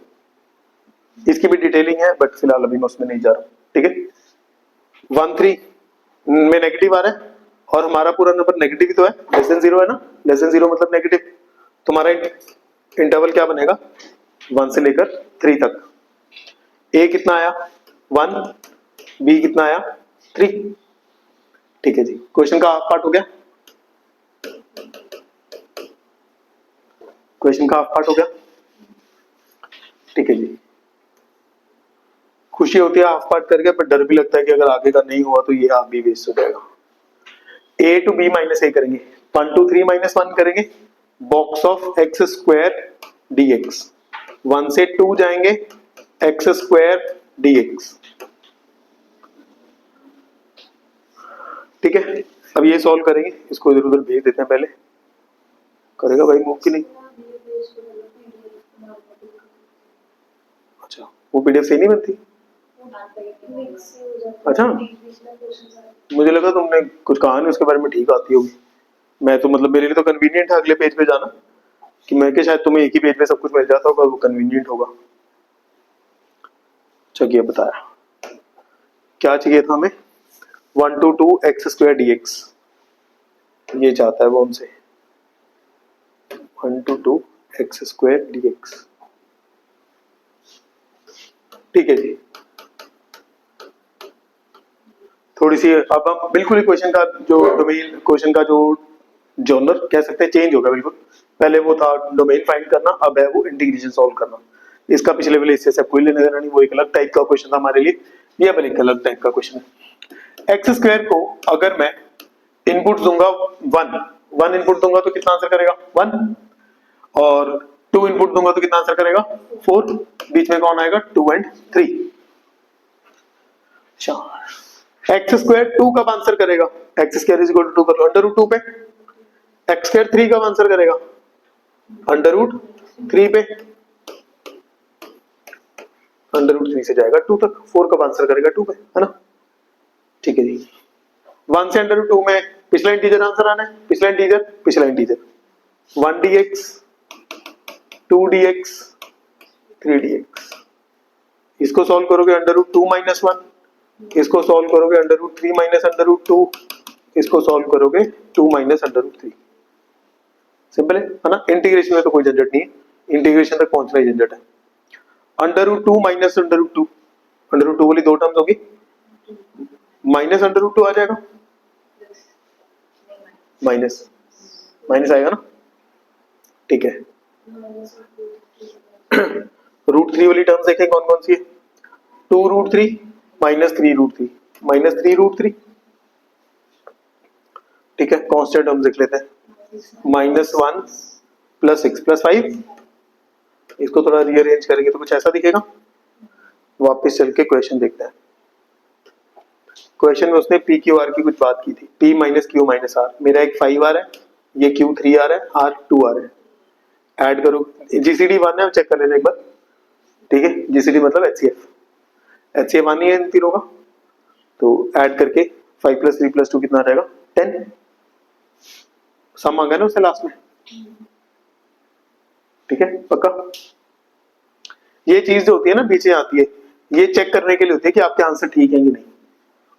इसकी भी डिटेलिंग है बट फिलहाल अभी मैं उसमें नहीं जा रहा, ठीक है। 1 3 में नेगेटिव आ रहा है और हमारा पूरा नंबर नेगेटिव ही तो है, <0 है ना, <0 मतलब नेगेटिव, तुम्हारा इंटरवल क्या बनेगा? 1 से लेकर 3 तक। a कितना आया? 1, b कितना आया? 3, ठीक है जी, क्वेश्चन का हाफ पार्ट हो गया, क्वेश्चन का हाफ पार्ट हो गया। ठीक है जी, खुशी होती है हाफ पार्ट करके, पर डर भी लगता है कि अगर आगे का नहीं हुआ तो ये हाफ भी वेस्ट हो जाएगा। a टू b माइनस ए करेंगे, 1 टू 3 माइनस 1 करेंगे, box of x square dx, 1 से 2 जाएंगे एक्स स्क्वायर dx। ठीक है, अब ये सॉल्व करेंगे, इसको इधर उधर भेज देते हैं, पहले करेगा भाई मूव की नहीं। अच्छा, वो पीडीएफ से नहीं बनती। अच्छा, मुझे लगा तुमने कुछ कहा नहीं उसके बारे में, ठीक आती होगी। मैं तो मतलब मेरे लिए तो कन्वीनियंट है अगले पेज पे जाना, कि मैं क्या शायद तुम्हें एक ही पेज पे सब कुछ मिल जाता होगा, वो कन्वीनियंट होगा। चलिए बताया क्या चाहिए था हमें, 1 टू 2 एक्स स्क्वायर dx, ये चाहता है वो हमसे 1 टू 2 एक्स स्क्वायर dx। ठीक है जी, थोड़ी सी अब हम बिल्कुल ही क्वेश्चन का जो डोमेन, क्वेश्चन का जो जॉनर कह सकते हैं चेंज होगा बिल्कुल। पहले वो था डोमेन फाइंड करना, अब है वो इंटीग्रेशन सॉल्व करना। इसका पिछले वाले इससे सब कोई लेना देना नहीं, वो एक अलग टाइप का क्वेश्चन था हमारे लिए, ये अब एक अलग टाइप का क्वेश्चन है। एक्स स्क्वायर को अगर मैं इनपुट दूंगा 1 इनपुट दूंगा तो कितना आंसर करेगा 1, और 2 इनपुट दूंगा तो कितना आंसर करेगा 4, बीच में कौन आएगा 2 एंड 3। एक्स स्क्वायर 2 कब आंसर करेगा, x square is equal to 2 कर लो, अंडर रूट 2 पे। एक्स स्क्वायर 3 कब आंसर करेगा, अंडर रूट 3 पे, अंडर रूट 3 से जाएगा 2 तक, 4 कब आंसर करेगा 2 पे, है ना। ठीक है जी, 1 से अंडर रूट 2 में पिछला इंटीजर आंसर आना है, पिछला इंटीजर 1 dx 2 dx 3 dx। इसको सॉल्व करोगे अंडर रूट 2 माइनस 1, इसको सॉल्व करोगे under root 3 minus under root 2, इसको सॉल्व करोगे 2 माइनस अंडर रूट 3। सिंपल है ना। इंटीग्रेशन में तो कोई झंझट नहीं है, इंटीग्रेशन तक पहुंचना ही झंझट है। Under root 2 minus under root 2, under root 2 वाली दो टर्म्स होगी, माइनस अंडर रूट 2 आ जाएगा, माइनस माइनस आएगा ना। ठीक है, रूट 3 वाली टर्म्स देखें कौन कौन सी है, 2 root 3 minus 3 root 3 minus 3 root 3। ठीक है, कांस्टेंट टर्म्स देख लेते हैं, -1 प्लस 6 प्लस 5, इसको थोड़ा रीअरेंज करेंगे तो कुछ ऐसा दिखेगा। वापस चल के क्वेश्चन देखते हैं, क्वेश्चन में उसने पी क्यू आर की कुछ बात की थी, p minus q minus r, मेरा एक 5 आ रहा है, ये क्यू 3 आ रहा है, आर 2 आ रहा है, ऐड करो, जीसीडी 1 है, चेक कर लेना एक बार। ठीक है, जीसीडी मतलब एचसीएफ आनी है इन तीनों का, तो ऐड करके 5 प्लस 3 प्लस 2 कितना आ जाएगा 10, सम मांगा ना उससे लास्ट में। ठीक है, पक्का। ये चीज जो होती है ना पीछे आती है, ये चेक करने के लिए होती है कि आपके आंसर ठीक है कि नहीं।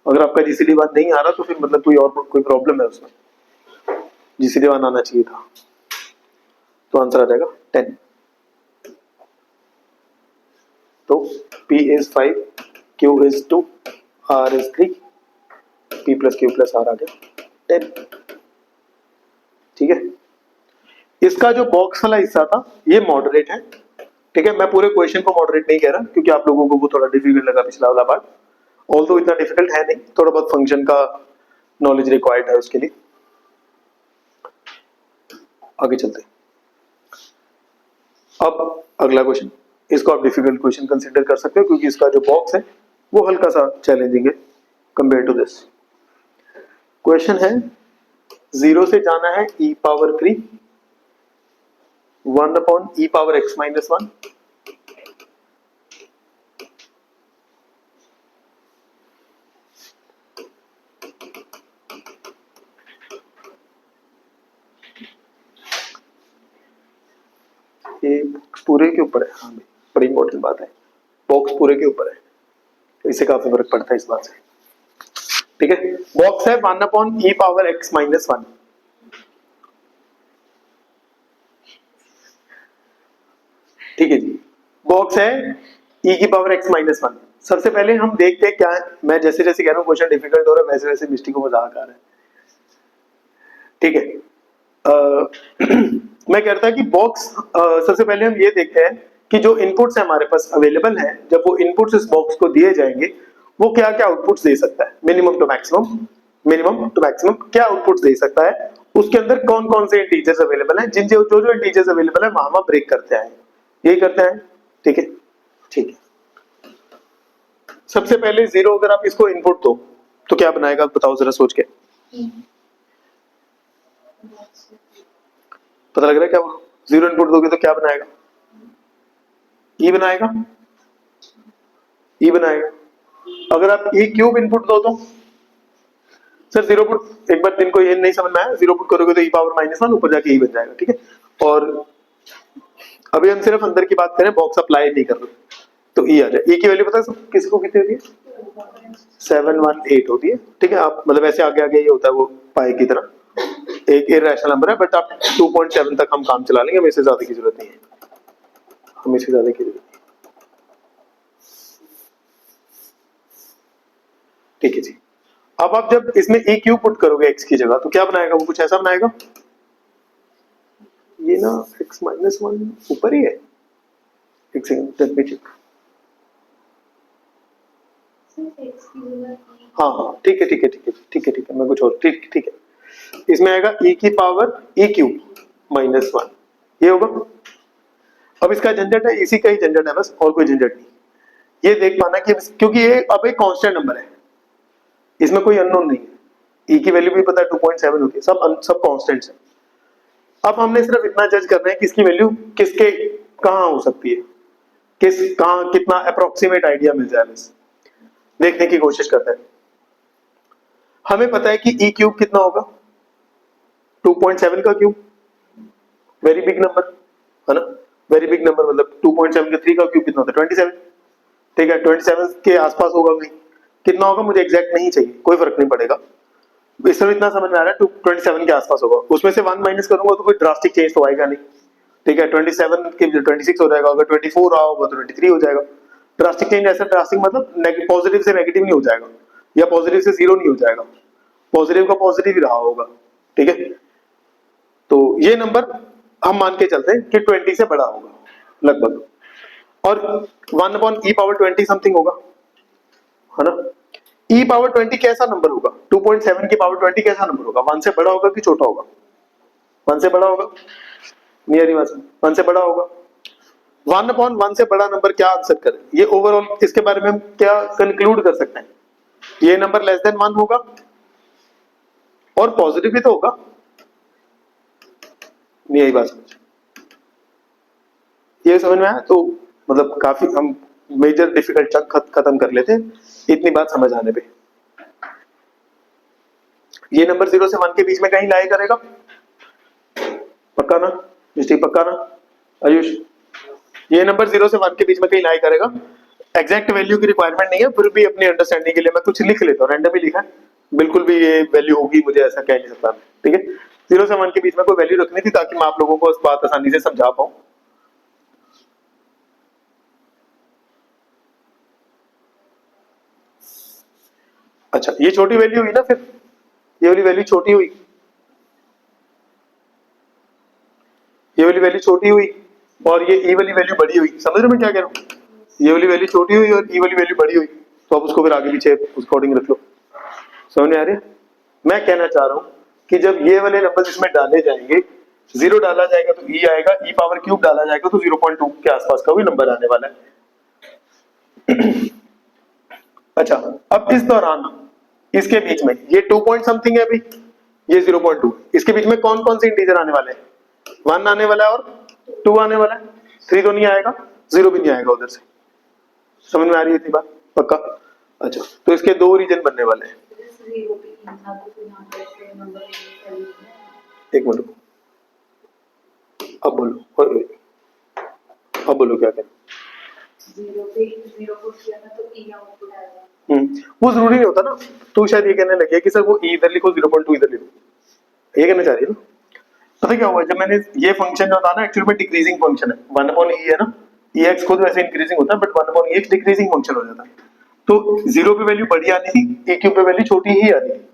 अगर आपका जीसीडी 1 नहीं आ रहा तो फिर मतलब कोई प्रॉब्लम है उसमें, जीसीडी 1 आना चाहिए था, तो आंसर आ जाएगा 10। तो P is 5, Q is 2, R is 3, P plus Q plus R आ गया 10। ठीक है, इसका जो बॉक्स वाला हिस्सा था ये मॉडरेट है। ठीक है, मैं पूरे क्वेश्चन को मॉडरेट नहीं कह रहा क्योंकि आप लोगों को वो थोड़ा डिफिकल्ट लगा पिछला वाला पार्ट, ऑल्दो इतना डिफिकल्ट है नहीं, थोड़ा बहुत फंक्शन का नॉलेज रिक्वायर्ड है उसके लिए। आगे चलते हैं, अब अगला क्वेश्चन, इसको आप डिफिकल्ट क्वेश्चन कंसीडर कर सकते हो क्योंकि इसका जो बॉक्स है वो हल्का सा चैलेंजिंग है कंपेयर टू दिस। क्वेश्चन है 0 से जाना है e power 3 1 upon e power x minus 1, ये पूरे के ऊपर है। हाँ भाई, बड़ी इंपॉर्टेंट बात है, बॉक्स पूरे के ऊपर है, तो इससे काफी फर्क पड़ता है इस बात से। ठीक है, बॉक्स है 1 अपॉन ई पावर x माइनस 1, ठीक है जी, बॉक्स है e की पावर x माइनस 1, सबसे पहले हम देखते हैं क्या है। मैं जैसे जैसे कह रहा हूँ क्वेश्चन डिफिकल्ट हो रहा है वैसे वैसे मिस्टी को मजाक आ रहा है, ठीक है। मैं कहता कि बॉक्स, सबसे पहले हम ये देखते हैं कि जो इनपुट्स हमारे पास अवेलेबल हैं, जब वो इनपुट्स इस बॉक्स को दिए जाएंगे वो क्या क्या आउटपुट्स दे सकता है, मिनिमम टू मैक्सिमम क्या आउटपुट्स दे सकता है, उसके अंदर कौन कौन से इंटीजर्स अवेलेबल हैं, जिन जो जो इंटीजर्स अवेलेबल है वहां ब्रेक करते हैं, यही करते हैं, ठीक है। ठीक है, सबसे पहले 0 अगर आप इसको इनपुट दो तो क्या बनाएगा बताओ जरा सोच के, पता लग रहा है क्या? 0 इनपुट दोगे तो क्या बनाएगा? ई बनाएगा, ई बनाएगा। अगर आप ई क्यूब इनपुट दो तो सर 0 पुट, एक बार जिनको ये नहीं समझ में आया, 0 पुट करोगे तो ई पावर -1 ऊपर जाके ई बन जाएगा, ठीक है। और अभी हम सिर्फ अंदर की बात करें, बॉक्स अप्लाई नहीं कर रहे, तो ई आ जाए। ई की वैल्यू पता है किसी को कितनी होती है? 718 होती है, ठीक है। आप मतलब ऐसे आगे आगे ये होता है वो पाई की तरह, एक इरेशनल नंबर है, बट आप 2.7 तक हम काम चला लेंगे, हमें इससे ज्यादा की जरूरत नहीं है, हमें इससे ज्यादा की जरूरत नहीं, ठीक है जी। अब आप जब इसमें ए क्यू पुट करोगे x की जगह तो क्या बनाएगा? वो कुछ ऐसा बनाएगा, ये ना x -1 ऊपर ही है, एक सेकंड लेट मी चेक। हाँ हाँ ठीक है ठीक है ठीक है ठीक है ठीक है, मैं कुछ और, ठीक ठीक है। इसमें आएगा e की पावर e क्यूब -1, ये होगा। अब इसका झंझट है, इसी का ही झंझट है बस, और कोई झंझट नहीं। ये देख पाना कि क्योंकि ये अब एक कांस्टेंट नंबर है, इसमें कोई अननोन नहीं है, e की वैल्यू भी पता है 2.7 होती है, सब कांस्टेंट्स हैं। अब हमने सिर्फ इतना जज करना है कि इसकी वैल्यू किसके कहां हो सकती है, किस कहां कितना अप्रोक्सीमेट आइडिया मिल जाए, बस देखने की कोशिश करते हैं। हमें पता है कि e क्यूब कितना होगा, 2.7 का क्यूब, वेरी बिग नंबर है ना, वेरी बिग नंबर, मतलब 2.7 के 3 का क्यूब कितना होता है 27, ठीक है। 27 के आसपास होगा, नहीं कितना होगा मुझे एग्जैक्ट नहीं चाहिए, कोई फर्क नहीं पड़ेगा, इस समय इतना समझ में आ रहा है 27 के आसपास होगा। उसमें से 1 माइनस करूंगा तो कोई ड्रास्टिक चेंज तो आएगा नहीं, ठीक है। 27 के 26 हो जाएगा, अगर 24 रहा होगा तो 23 हो जाएगा। ड्रास्टिक चेंज ऐसा, ड्रास्टिक मतलब पॉजिटिव से नेगेटिव नहीं हो जाएगा, या पॉजिटिव से 0 नहीं हो जाएगा, पॉजिटिव का पॉजिटिव ही रहा होगा, ठीक है। तो ये नंबर हम मान के चलते हैं कि 20 से बड़ा होगा लगभग, और 1/e⁻20 समथिंग होगा, है ना। e⁻20 कैसा नंबर होगा, 2.7 की पावर 20 कैसा नंबर होगा, 1 से बड़ा होगा कि छोटा होगा? 1 से बड़ा होगा, नियर ही 1 से बड़ा होगा। 1/1 से बड़ा नंबर क्या आंसर करें, ये ओवरऑल इसके बारे में हम क्या कंक्लूड कर सकते हैं, ये नंबर लेस देन 1 होगा और पॉजिटिव भी तो होगा, नहीं यही बात समझ, ये समझ में आया? तो मतलब काफी हम मेजर डिफिकल्ट चंक खत्म कर लेते हैं इतनी बात समझ आने पे। ये नंबर 0 से 1 के बीच में कहीं लाई करेगा, पक्का ना मिस्टेक, पक्का ना आयुष? ये नंबर 0 से 1 के बीच में कहीं लाई करेगा। एग्जैक्ट वैल्यू की रिक्वायरमेंट नहीं है, फिर भी अपनी अंडरस्टैंडिंग के लिए मैं कुछ लिख लेता हूँ, रैंडम ही लिखा है, बिल्कुल भी ये वैल्यू होगी मुझे ऐसा कह नहीं सकता, ठीक है। 0 से 1 के बीच में कोई वैल्यू रखनी थी ताकि मैं आप लोगों को उस बात आसानी से समझा पाऊं। अच्छा ये छोटी वैल्यू हुई ना, फिर ये वाली वैल्यू छोटी हुई, ये वाली वैल्यू छोटी हुई और ये ई वाली वैल्यू बड़ी हुई, समझ रहे हो मैं क्या कह रहा हूँ? ये वाली वैल्यू छोटी हुई और ई वाली वैल्यू बड़ी हुई, तो आप उसको फिर आगे पीछे उस अकॉर्डिंग रख लो, समझ में आ रही है? मैं कहना चाह रहा हूँ कि जब ये वाले नंबर इसमें डाले जाएंगे, 0 डाला जाएगा तो ई आएगा, ई पावर क्यूब डाला जाएगा तो 0.2 के आसपास का भी नंबर आने वाला है। अच्छा अब इस दौरान इसके बीच में ये 2 पॉइंट समथिंग है अभी, ये 0.2, इसके बीच में कौन कौन से इंटीजर आने वाले हैं? 1 आने वाला है और 2 आने वाला है, 3 तो नहीं आएगा, 0 भी नहीं आएगा उधर से, समझ में आ रही है इतनी बात, पक्का? अच्छा तो इसके 2 रीजन बनने वाले हैं, एक मिनट अब बोलो, अब बोलो क्या कहना। वो जरूरी नहीं होता ना, तो शायद ये कहने लगे कि सर वो इधर लिखो 0.2 इधर लिखो, ये कहना चाह रही है ना। पता क्या हुआ, जब मैंने ये फंक्शन जो था ना एक्चुअली में डिक्रीजिंग फंक्शन है, 1/e है ना, ex खुद वैसे इंक्रीजिंग होता है बट 1/ex डिक्रीजिंग फंक्शन हो जाता है। तो जीरो पे वैल्यू बड़ी आनी थी, ए क्यूब पे वैल्यू छोटी ही आनी थी।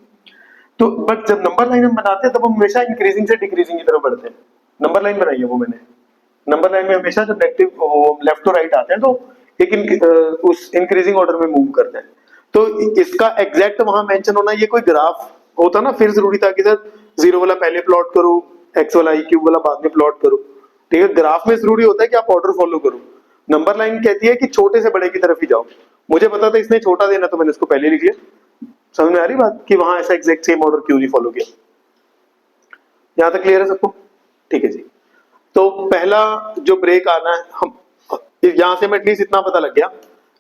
तो बट जब नंबर लाइन हम बनाते हैं तब हम हमेशा इंक्रीजिंग से डिक्रीजिंग की तरफ बढ़ते हैं। नंबर लाइन बनाई है वो मैंने, नंबर लाइन में हमेशा जब नेगेटिव लेफ्ट टू राइट आते हैं तो एक उस इंक्रीजिंग ऑर्डर में मूव करते हैं। तो इसका एग्जैक्ट वहां मेंशन होना, ये कोई ग्राफ होता ना फिर जरूरी था कि सर जीरो वाला पहले प्लॉट करो, एक्स वाला ई क्यूब वाला बाद में प्लॉट करो। ठीक है, ग्राफ में जरूरी होता है कि आप ऑर्डर फॉलो करो। नंबर लाइन कहती है कि छोटे से बड़े की तरफ ही जाओ। मुझे पता था इसने छोटा देना तो मैंने इसको पहले लिख लिया। समझ में आ रही बात कि वहां ऐसा एग्जैक्ट सेम ऑर्डर क्यों नहीं फॉलो किया? यहां तक क्लियर है सबको? ठीक है जी। तो पहला जो ब्रेक आना है, हम यहां से मैं एटलीस्ट इतना पता लग गया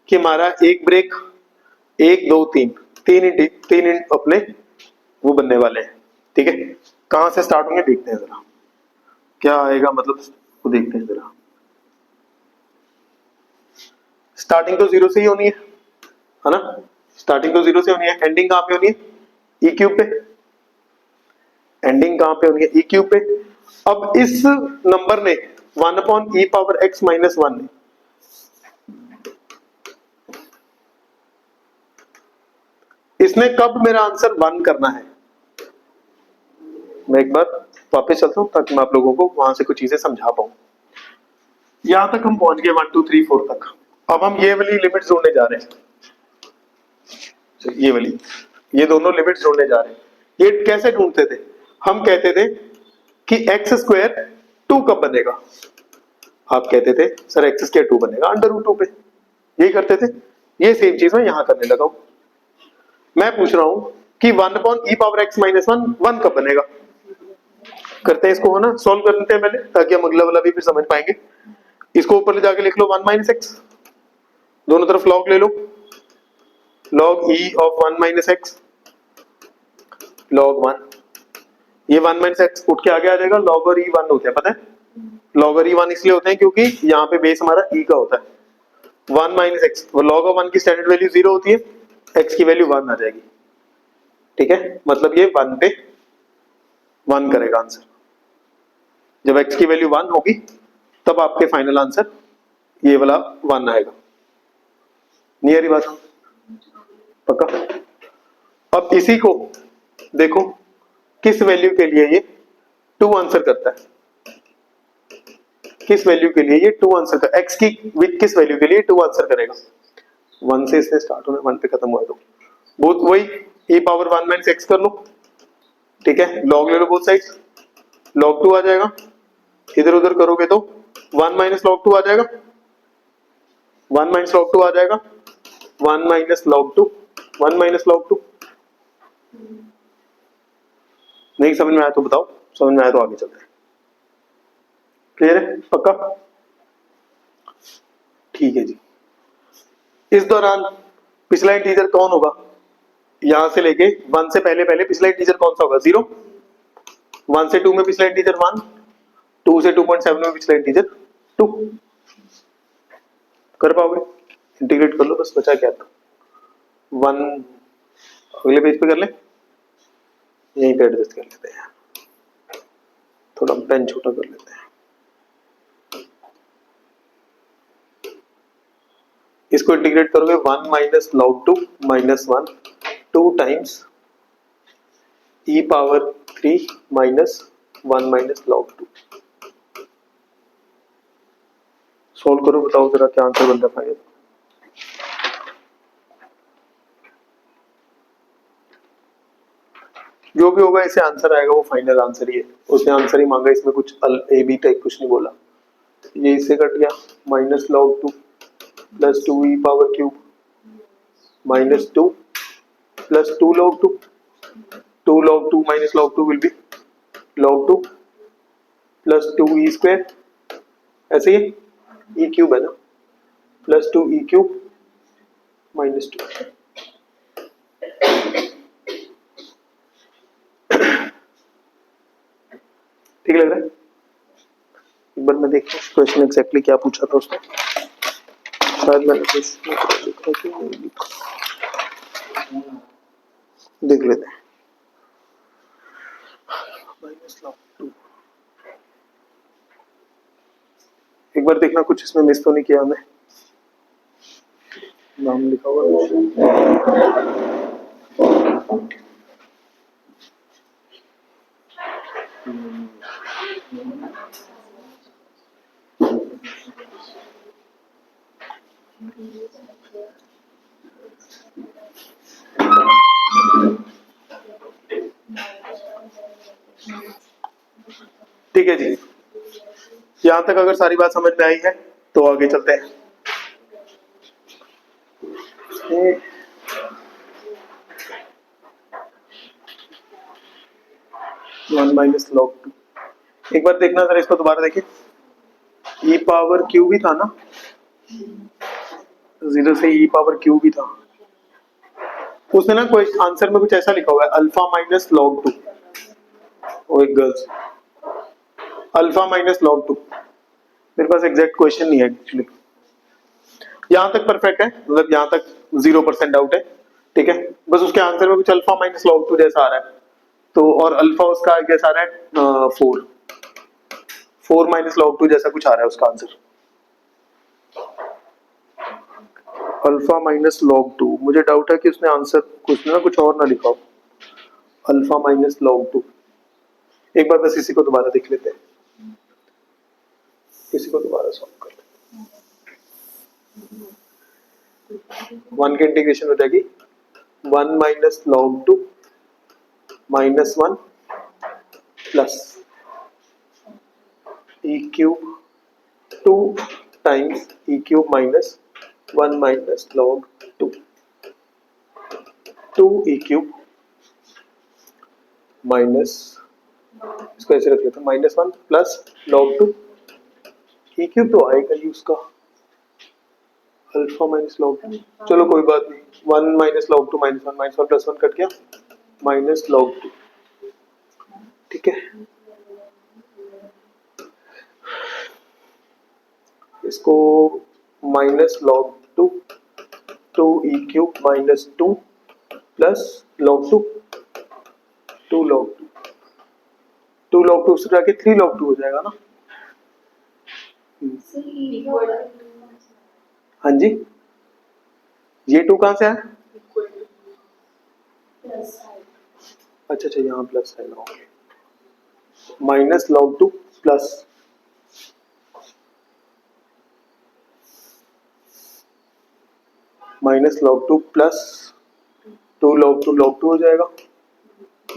कि हमारा एक ब्रेक 1 2 3 तीन अपने वो बनने वाले हैं। ठीक है, कहां से स्टार्ट होंगे देखते हैं जरा क्या आएगा, मतलब वो देखते हैं जरा। स्टार्टिंग तो जीरो से ही होनी है ना? स्टार्टिंग तो जीरो से होनी है, एंडिंग कहां पे होनी है? ई क्यूब पे। एंडिंग कहां पे होनी है? ई क्यूब पे। अब इस नंबर ने 1 अपॉन ई पावर एक्स माइनस 1 ने इसने कब मेरा आंसर 1 करना है? मैं एक बार वापस चलता हूं ताकि मैं आप लोगों को वहां से कुछ चीजें समझा पाऊं। यहां तक हम पहुंच गए 1 2 3 4 तक। अब हम ये वाली लिमिट जोड़ने जा रहे हैं, ये वाली, ये दोनों लिमिट जोड़ने जा रहे हैं। ये कैसे ढूंढते थे? हम कहते थे कि एक्स स्क्वायर 2 कब बनेगा? आप कहते थे सर एक्स स्क्वायर 2 बनेगा अंडर रूट 2 पे, यही करते थे। ये सेम चीज मैं यहां करने लगा हूं। मैं पूछ रहा हूं कि 1 अपॉन ई पावर एक्स माइनस 1 1 कब बनेगा? करते हैं इसको, है ना, सॉल्व कर लेते हैं पहले ताकि हम अगला वाला भी फिर समझ पाएंगे। इसको ऊपर ले जाके लिख लो 1 माइनस एक्स, दोनों तरफ लॉग ले लो, log e of 1 minus x, log 1। ये 1 माइनस एक्स उठ के आगे आ जाएगा, लॉग और ई 1 होते हैं, पता है? लॉग और ई 1 इसलिए होते हैं क्योंकि यहाँ पे बेस हमारा ई का होता है। 1 माइनस एक्स, वो लॉग ऑफ 1 की स्टैंडर्ड वैल्यू 0 होती है, एक्स की वैल्यू 1 आ जाएगी। ठीक है, मतलब ये 1 पे 1 करेगा आंसर। जब एक्स की वैल्यू 1 होगी तब आपके फाइनल आंसर ये वाला 1 आएगा। नहीं आ रही बात? पक्का? अब इसी को देखो किस वैल्यू के लिए ये 2 आंसर करता है, किस वैल्यू के लिए ये 2 आंसर कर, एक्स की विथ किस वैल्यू के लिए 2 आंसर करेगा? 1 से इसने स्टार्ट होना, 1 पे खत्म हुआ तो बहुत वही e पावर 1 माइनस एक्स कर लो। ठीक है, लॉग ले लो बोथ साइड्स, लॉग 2 आ जाएगा, इधर उधर करोगे तो 1 माइनस लॉग 2 आ जाएगा, 1 माइनस लॉग 2 आ जाएगा, 1 माइनस लॉग 2, 1 माइनस लॉग 2। नहीं समझ में आया तो बताओ, समझ में आया तो आगे चलते हैं। क्लियर है? पक्का? ठीक है जी। इस दौरान पिछला इंटीजर कौन होगा? यहां से लेके 1 से पहले पहले पिछला इंटीजर कौन सा होगा? 0। 1 से 2 में पिछला इंटीजर 1, 2 से 2.7 में पिछला इंटीजर 2। कर पाओगे? इंटीग्रेट कर लो, बस बचा क्या था? 1 अगले पेज पे कर ले, यहीं पे एडजस्ट कर लेते हैं, थोड़ा पेन छोटा कर लेते हैं। इसको इंटीग्रेट करोगे 1 minus log 2 minus 1 2 times e power 3 minus 1 minus log 2। Solve करो, बताओ जरा क्या आंसर बन रहा है? जो भी होगा इसे आंसर आएगा वो फाइनल आंसर ही है। उसने आंसर ही मांगा, इसमें कुछ ए बी टाइप कुछ नहीं बोला। ये इससे कट गया, minus log 2 plus 2 e power cube minus 2 plus 2 log 2, 2 log 2 minus log 2 will be log 2 plus 2 E square, ऐसे ही ई क्यूब है ना, प्लस 2 ई क्यूब माइनस 2। ठीक लग रहा है? एक बार मैं देखता हूँ क्वेश्चन एग्जैक्टली क्या पूछा था उसने, शायद मैंने क्वेश्चन देख लेते हैं। एक बार देखना कुछ इसमें मिस तो नहीं किया हमने। नाम लिखा हुआ है। ठीक है जी, यहां तक अगर सारी बात समझ में आई है तो आगे चलते हैं। 1 माइनस लॉग 2, एक बार देखना सर, इसको दोबारा देखिए। ई पावर क्यू भी था ना, 0 से ई पावर क्यू भी था। उसने ना कोई आंसर में कुछ ऐसा लिखा हुआ है, अल्फा माइनस लॉग 2। ओ एक गर्ल्स, अल्फा माइनस लॉग 2। मेरे पास एग्जैक्ट क्वेश्चन नहीं है एक्चुअली। यहां तक परफेक्ट है, मतलब यहां तक 0% डाउट है। ठीक है, बस उसके आंसर में कुछ अल्फा माइनस लॉग 2 जैसा आ रहा है, तो और अल्फा उसका कैसा आ रहा है, 4 माइनस लॉग 2 जैसा कुछ आ रहा है उसका आंसर। अल्फा माइनस लॉग 2, मुझे डाउट है कि उसने आंसर कुछ ना कुछ और ना लिखा हो। अल्फा माइनस लॉग 2, एक बार बस इसी को दोबारा देख लेते हैं, इसी को दोबारा सॉल्व कर लेते हैं। 1 की इंटीग्रेशन हो जाएगी 1 minus log 2 minus 1 plus E cube 2 times E cube minus 1 minus log 2 E cube minus, इसको ऐसे रख लेते हैं, minus 1 plus log 2 E cube तो आएगा ही उसका, अल्फा माइनस लॉग 2, चलो कोई बात नहीं, 1 minus log 2 minus 1 plus 1 cut गया, माइनस लॉग 2। ठीक है, इसको minus log 2 2 E cube minus 2 plus log 2 2 log 2 log 2 से जाके 3 लॉग 2 हो जाएगा ना। हाँ जी, ये 2 कहाँ से आया? अच्छा अच्छा, यहाँ प्लस है, minus log 2 plus minus log 2 plus 2 log 2 हो जाएगा,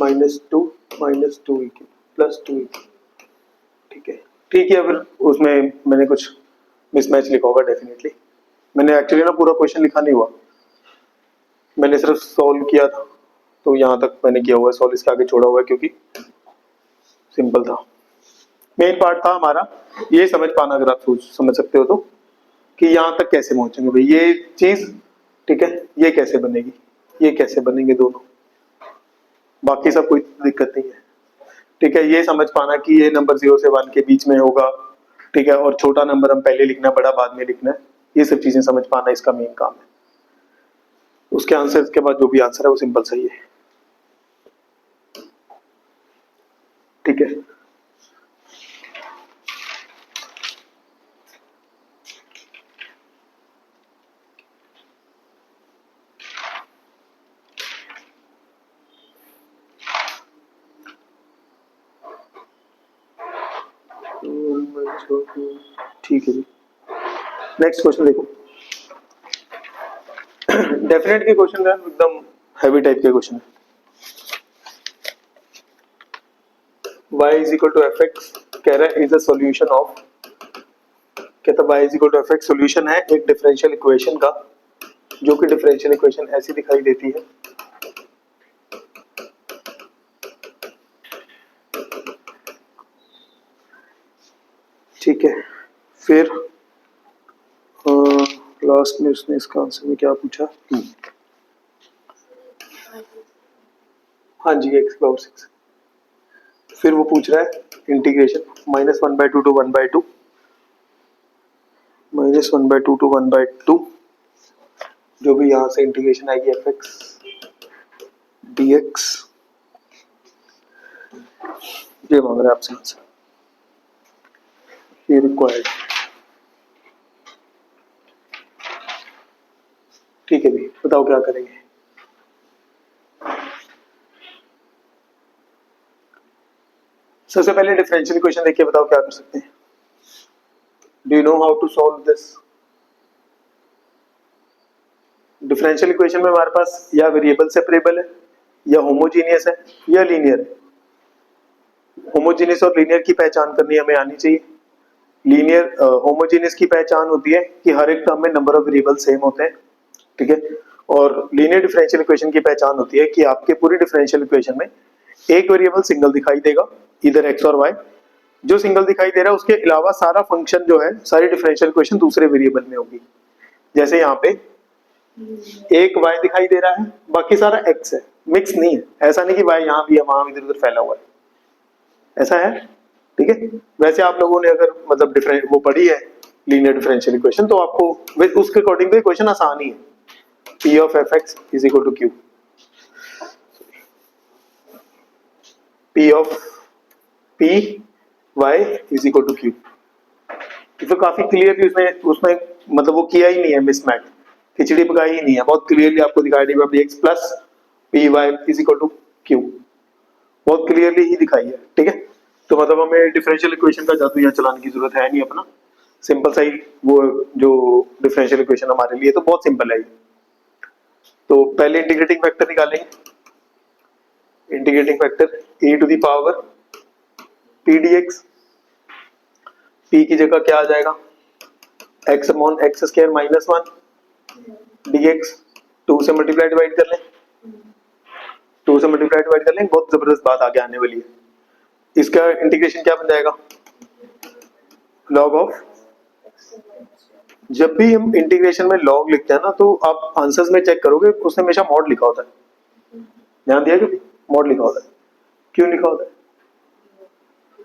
minus 2 minus 2 E cube plus 2 E cube. ठीक है, ठीक है, फिर उसमें मैंने कुछ मिसमैच लिखा होगा डेफिनेटली। मैंने एक्चुअली ना पूरा क्वेश्चन लिखा नहीं हुआ, मैंने सिर्फ सॉल्व किया था, तो यहाँ तक मैंने किया हुआ है, सॉल्व इसके आगे छोड़ा हुआ है क्योंकि सिंपल था। मेन पार्ट था हमारा ये समझ पाना, अगर आप समझ सकते हो तो, कि यहाँ तक कैसे पहुंचेंगे भाई ये चीज। ठीक है, ये कैसे बनेगी, ये कैसे बनेंगे दोनों, बाकी सब कोई दिक्कत नहीं है। ठीक है, ये समझ पाना कि ये नंबर 0 से 1 के बीच में होगा। ठीक है, और छोटा नंबर हम पहले लिखना, बड़ा बाद में लिखना है, ये सब चीजें समझ पाना इसका मेन काम है। उसके आंसर के बाद जो भी आंसर है वो सिंपल सही है। ठीक है, ठीक है जी, नेक्स्ट क्वेश्चन देखो। डेफिनेट के क्वेश्चन है, एकदम हैवी टाइप के क्वेश्चन है। y is equal to f x, कह रहा है इज अ सॉल्यूशन ऑफ, कहता है y is equal to f x solution है एक डिफरेंशियल इक्वेशन का, जो कि डिफरेंशियल इक्वेशन ऐसी दिखाई देती है। ठीक है, फिर लास्ट में उसने इसका आंसर में क्या पूछा, हाँ जी एक्स पावर 6, फिर वो पूछ रहा है इंटीग्रेशन -1/2 टू 1/2 -1/2 टू 1/2, जो भी यहाँ से इंटीग्रेशन आएगी एफ एक्स डी एक्स, ये मांग रहा है आपसे आंसर, ये रिक्वायर्ड। ठीक है भी, बताओ क्या करेंगे। सबसे पहले डिफरेंशियल इक्वेशन देखिए, बताओ क्या कर सकते हैं। Do you know how to solve this? Differential equation में हमारे पास या वेरिएबल सेपरेबल है, या होमोजीनियस है, या लीनियर है। होमोजीनियस और लीनियर की पहचान करनी हमें आनी चाहिए। लीनियर होमोजीनियस की पहचान होती है कि हर एक टर्म में नंबर ऑफ वेरिएबल सेम होते हैं, ठीक है। और लीनियर डिफरेंशियल इक्वेशन की पहचान होती है कि आपके पूरी डिफरेंशियल इक्वेशन में एक वेरिएबल सिंगल दिखाई देगा, इधर एक्स और वाई। जो सिंगल दिखाई दे रहा है उसके अलावा सारा फंक्शन जो है, सारी डिफरेंशियल इक्वेशन दूसरे वेरिएबल में होगी। जैसे यहाँ पे एक y दिखाई दे रहा है, बाकी सारा x है, मिक्स नहीं है। ऐसा नहीं कि y यहाँ भी है वहां इधर उधर फैला हुआ है, ऐसा है, ठीक है। वैसे आप लोगों ने अगर मतलब डिफरेंट वो पढ़ी है लीनियर डिफरेंशियल इक्वेशन, तो आपको उसके अकॉर्डिंग तो इक्वेशन आसान ही है। p of fx is equal to q, p of p y is equal to q। तो काफी क्लियरली उसमें मतलब वो किया ही नहीं है, मिसमैच, खिचड़ी पकाई ही नहीं है, बहुत क्लियरली आपको दिखाई d by x plus p y is equal to q, बहुत क्लियरली ही दिखाई है, ठीक है। तो मतलब हमें डिफरेंशियल इक्वेशन का जादू यहाँ चलाने की जरूरत है नहीं, अपना सिंपल सा ही वो जो डिफरेंशियल इक्वेशन हमारे लिए तो बहुत सिंपल है। तो पहले इंटीग्रेटिंग फैक्टर निकालेंगे। Integrating factor e to the power p dx, p की जगह क्या आ जाएगा, x upon x square minus 1 dx, 2 से मल्टीप्लाई डिवाइड कर लें, 2 से मल्टीप्लाई डिवाइड कर लें, बहुत जबरदस्त बात आगे आने वाली है। इसका इंटीग्रेशन क्या बन जाएगा, लॉग ऑफ। जब भी हम इंटीग्रेशन में लॉग लिखते हैं ना, तो आप आंसर्स में चेक करोगे उसने हमेशा मॉड लिखा होता है, ध्यान दिया कभी, मॉड लिखा होता है। क्यों लिखा होता है,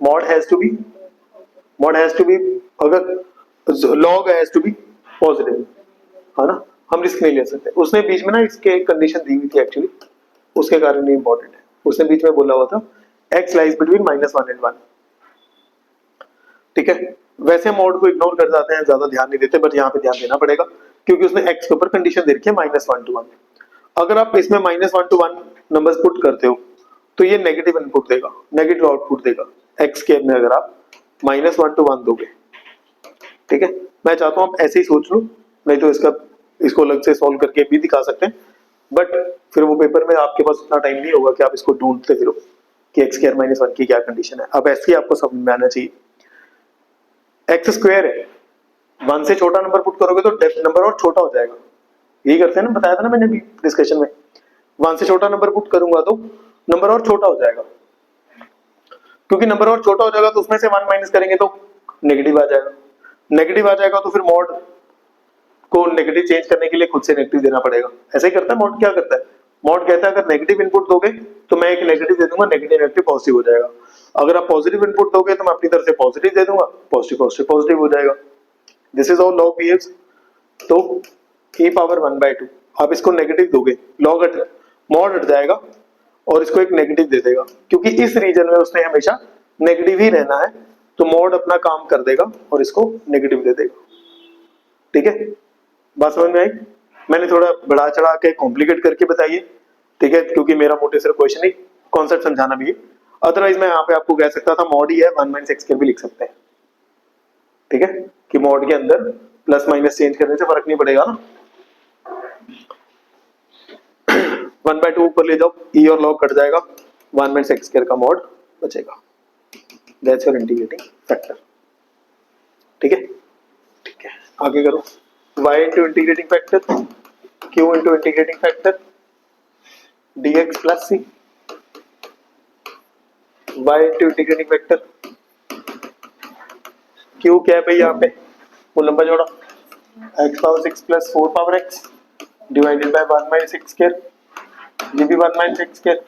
मॉड हैज टू बी, अगर log has to be positive, है ना, हम रिस्क नहीं ले सकते। उसने बीच में ना इसके एक कंडीशन दी हुई थी एक्चुअली, उसके कारण ये इंपॉर्टेंट है। उसने बीच में बोला हुआ था x लाइज बिटवीन -1 and 1, ठीक है। वैसे मॉड को इग्नोर कर जाते हैं, ज्यादा ध्यान नहीं देते, बट यहाँ पे ध्यान देना पड़ेगा क्योंकि उसने x के ऊपर कंडीशन दे रखी है -1 to 1। अगर आप इसमें -1 to 1 नंबर्स पुट करते हो तो ये नेगेटिव इनपुट देगा, नेगेटिव आउटपुट देगा x के में, अगर आप -1 to 1 दोगे, ठीक है। मैं चाहता हूँ आप ऐसे ही सोच लो, नहीं तो इसको अलग से सॉल्व करके भी दिखा सकते हैं, बट फिर वो पेपर में आपके पास उतना टाइम नहीं होगा कि आप इसको ढूंढते फिरो कि x स्क्वायर -1 की क्या कंडीशन है। अब ऐसे ही आपको समझ में आना चाहिए, एक्स स्क्वायर है, 1 से छोटा नंबर पुट करोगे तो नंबर और छोटा हो जाएगा, यही करते हैं ना, बताया था ना मैंने भी डिस्कशन में। 1 से छोटा नंबर पुट करूंगा तो नंबर और छोटा हो जाएगा, क्योंकि नंबर और छोटा हो जाएगा तो उसमें से 1 माइनस करेंगे तो नेगेटिव आ जाएगा, नेगेटिव आ जाएगा तो फिर मॉड को नेगेटिव चेंज करने के लिए खुद से नेगेटिव देना पड़ेगा। ऐसे ही करता है मॉड, क्या करता है, मॉड कहता है अगर नेगेटिव इनपुट दोगे तो मैं एक नेगेटिव दे दूंगा, नेगेटिव नेगेटिव पॉजिटिव हो जाएगा। अगर आप पॉजिटिव इनपुट दोगे तो मैं अपनी तरफ से पॉजिटिव दे दूंगा, पॉजिटिव पॉजिटिव पॉजिटिव हो जाएगा। This is how log behaves. तो e पावर 1/2, आप इसको नेगेटिव दोगे, लॉग मॉड हट जाएगा और इसको एक नेगेटिव दे देगा, क्योंकि इस रीजन में उसने हमेशा नेगेटिव ही रहना है, तो मॉड अपना काम कर देगा और इसको नेगेटिव दे देगा, ठीक है। बात समझ में आई? मैंने थोड़ा बढ़ा चढ़ा के कॉम्प्लिकेट करके बताइए, ठीक है, क्योंकि मेरा मोटिव सिर्फ क्वेश्चन ही कॉन्सेप्ट समझाना भी है। अदरवाइज मैं यहाँ पे आपको कह सकता था मॉड ही है, 1 - x भी लिख सकते हैं, ठीक है, कि मॉड के अंदर प्लस माइनस चेंज करने से फर्क नहीं पड़ेगा ना। 1/2 ऊपर ले जाओ, e और log कट जाएगा, 1 - x का मॉड बचेगा। दैट्स योर इंटीग्रेटिंग फैक्टर, ठीक है, ठीक है। आगे करो, y into integrating factor, q into integrating factor, dx plus c, y into integrating factor, q क्या है भाई यहाँ पे, वो लंबा जोड़ा x power 6 plus 4 power x divided by 1 - x square, ये भी 1 - x स्क्वायर,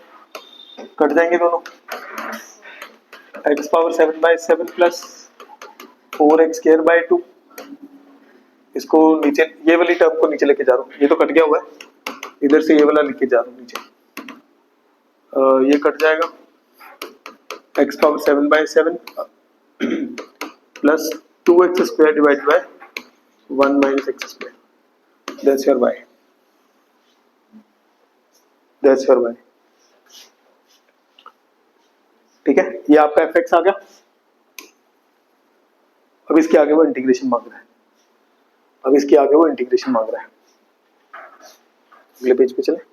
कट जाएंगे दोनों, x power 7/7 plus 4x square by 2, इसको नीचे, ये वाली टर्म को नीचे लेके जा रहा हूँ, ये तो कट गया हुआ है, इधर से ये वाला लेके जा रहा हूँ नीचे, ये कट जाएगा, x power 7/7 plus 2x square divide by 1 - x square, that's your y। That's your y। ठीक है, ये आपका fx आ गया। अब इसके आगे वो इंटीग्रेशन मांग रहा है, अब इसके आगे वो इंटीग्रेशन मांग रहा है। अगले पेज पे चले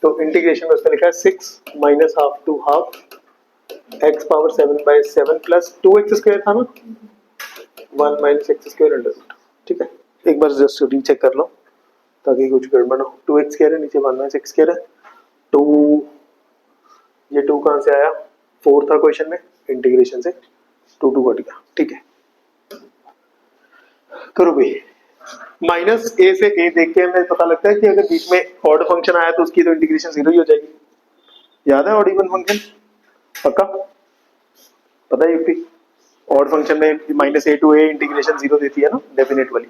तो इंटीग्रेशन में उसने लिखा है 6 minus half to half x power 7/7 plus 2x square था ना, 1 minus x square under root. ठीक है, एक बार जस्ट रीचेक कर लो ताकि कुछ गड़बड़ ना हो। 2x स्क्वायर है, नीचे 1 माइनस एक्स स्क्वायर है। 2, ये 2 कहाँ से आया, 4 था क्वेश्चन में, इंटीग्रेशन से 2 कट गया। ठीक है, करो भाई। माइनस ए से ए देख के हमें पता लगता है कि अगर बीच में ऑड फंक्शन आया तो उसकी तो इंटीग्रेशन 0 ही हो जाएगी। याद है ऑड इवन फंक्शन? पक्का पता है यूपी? ऑड फंक्शन में minus A to A integration 0 देती है ना, डेफिनेट वाली।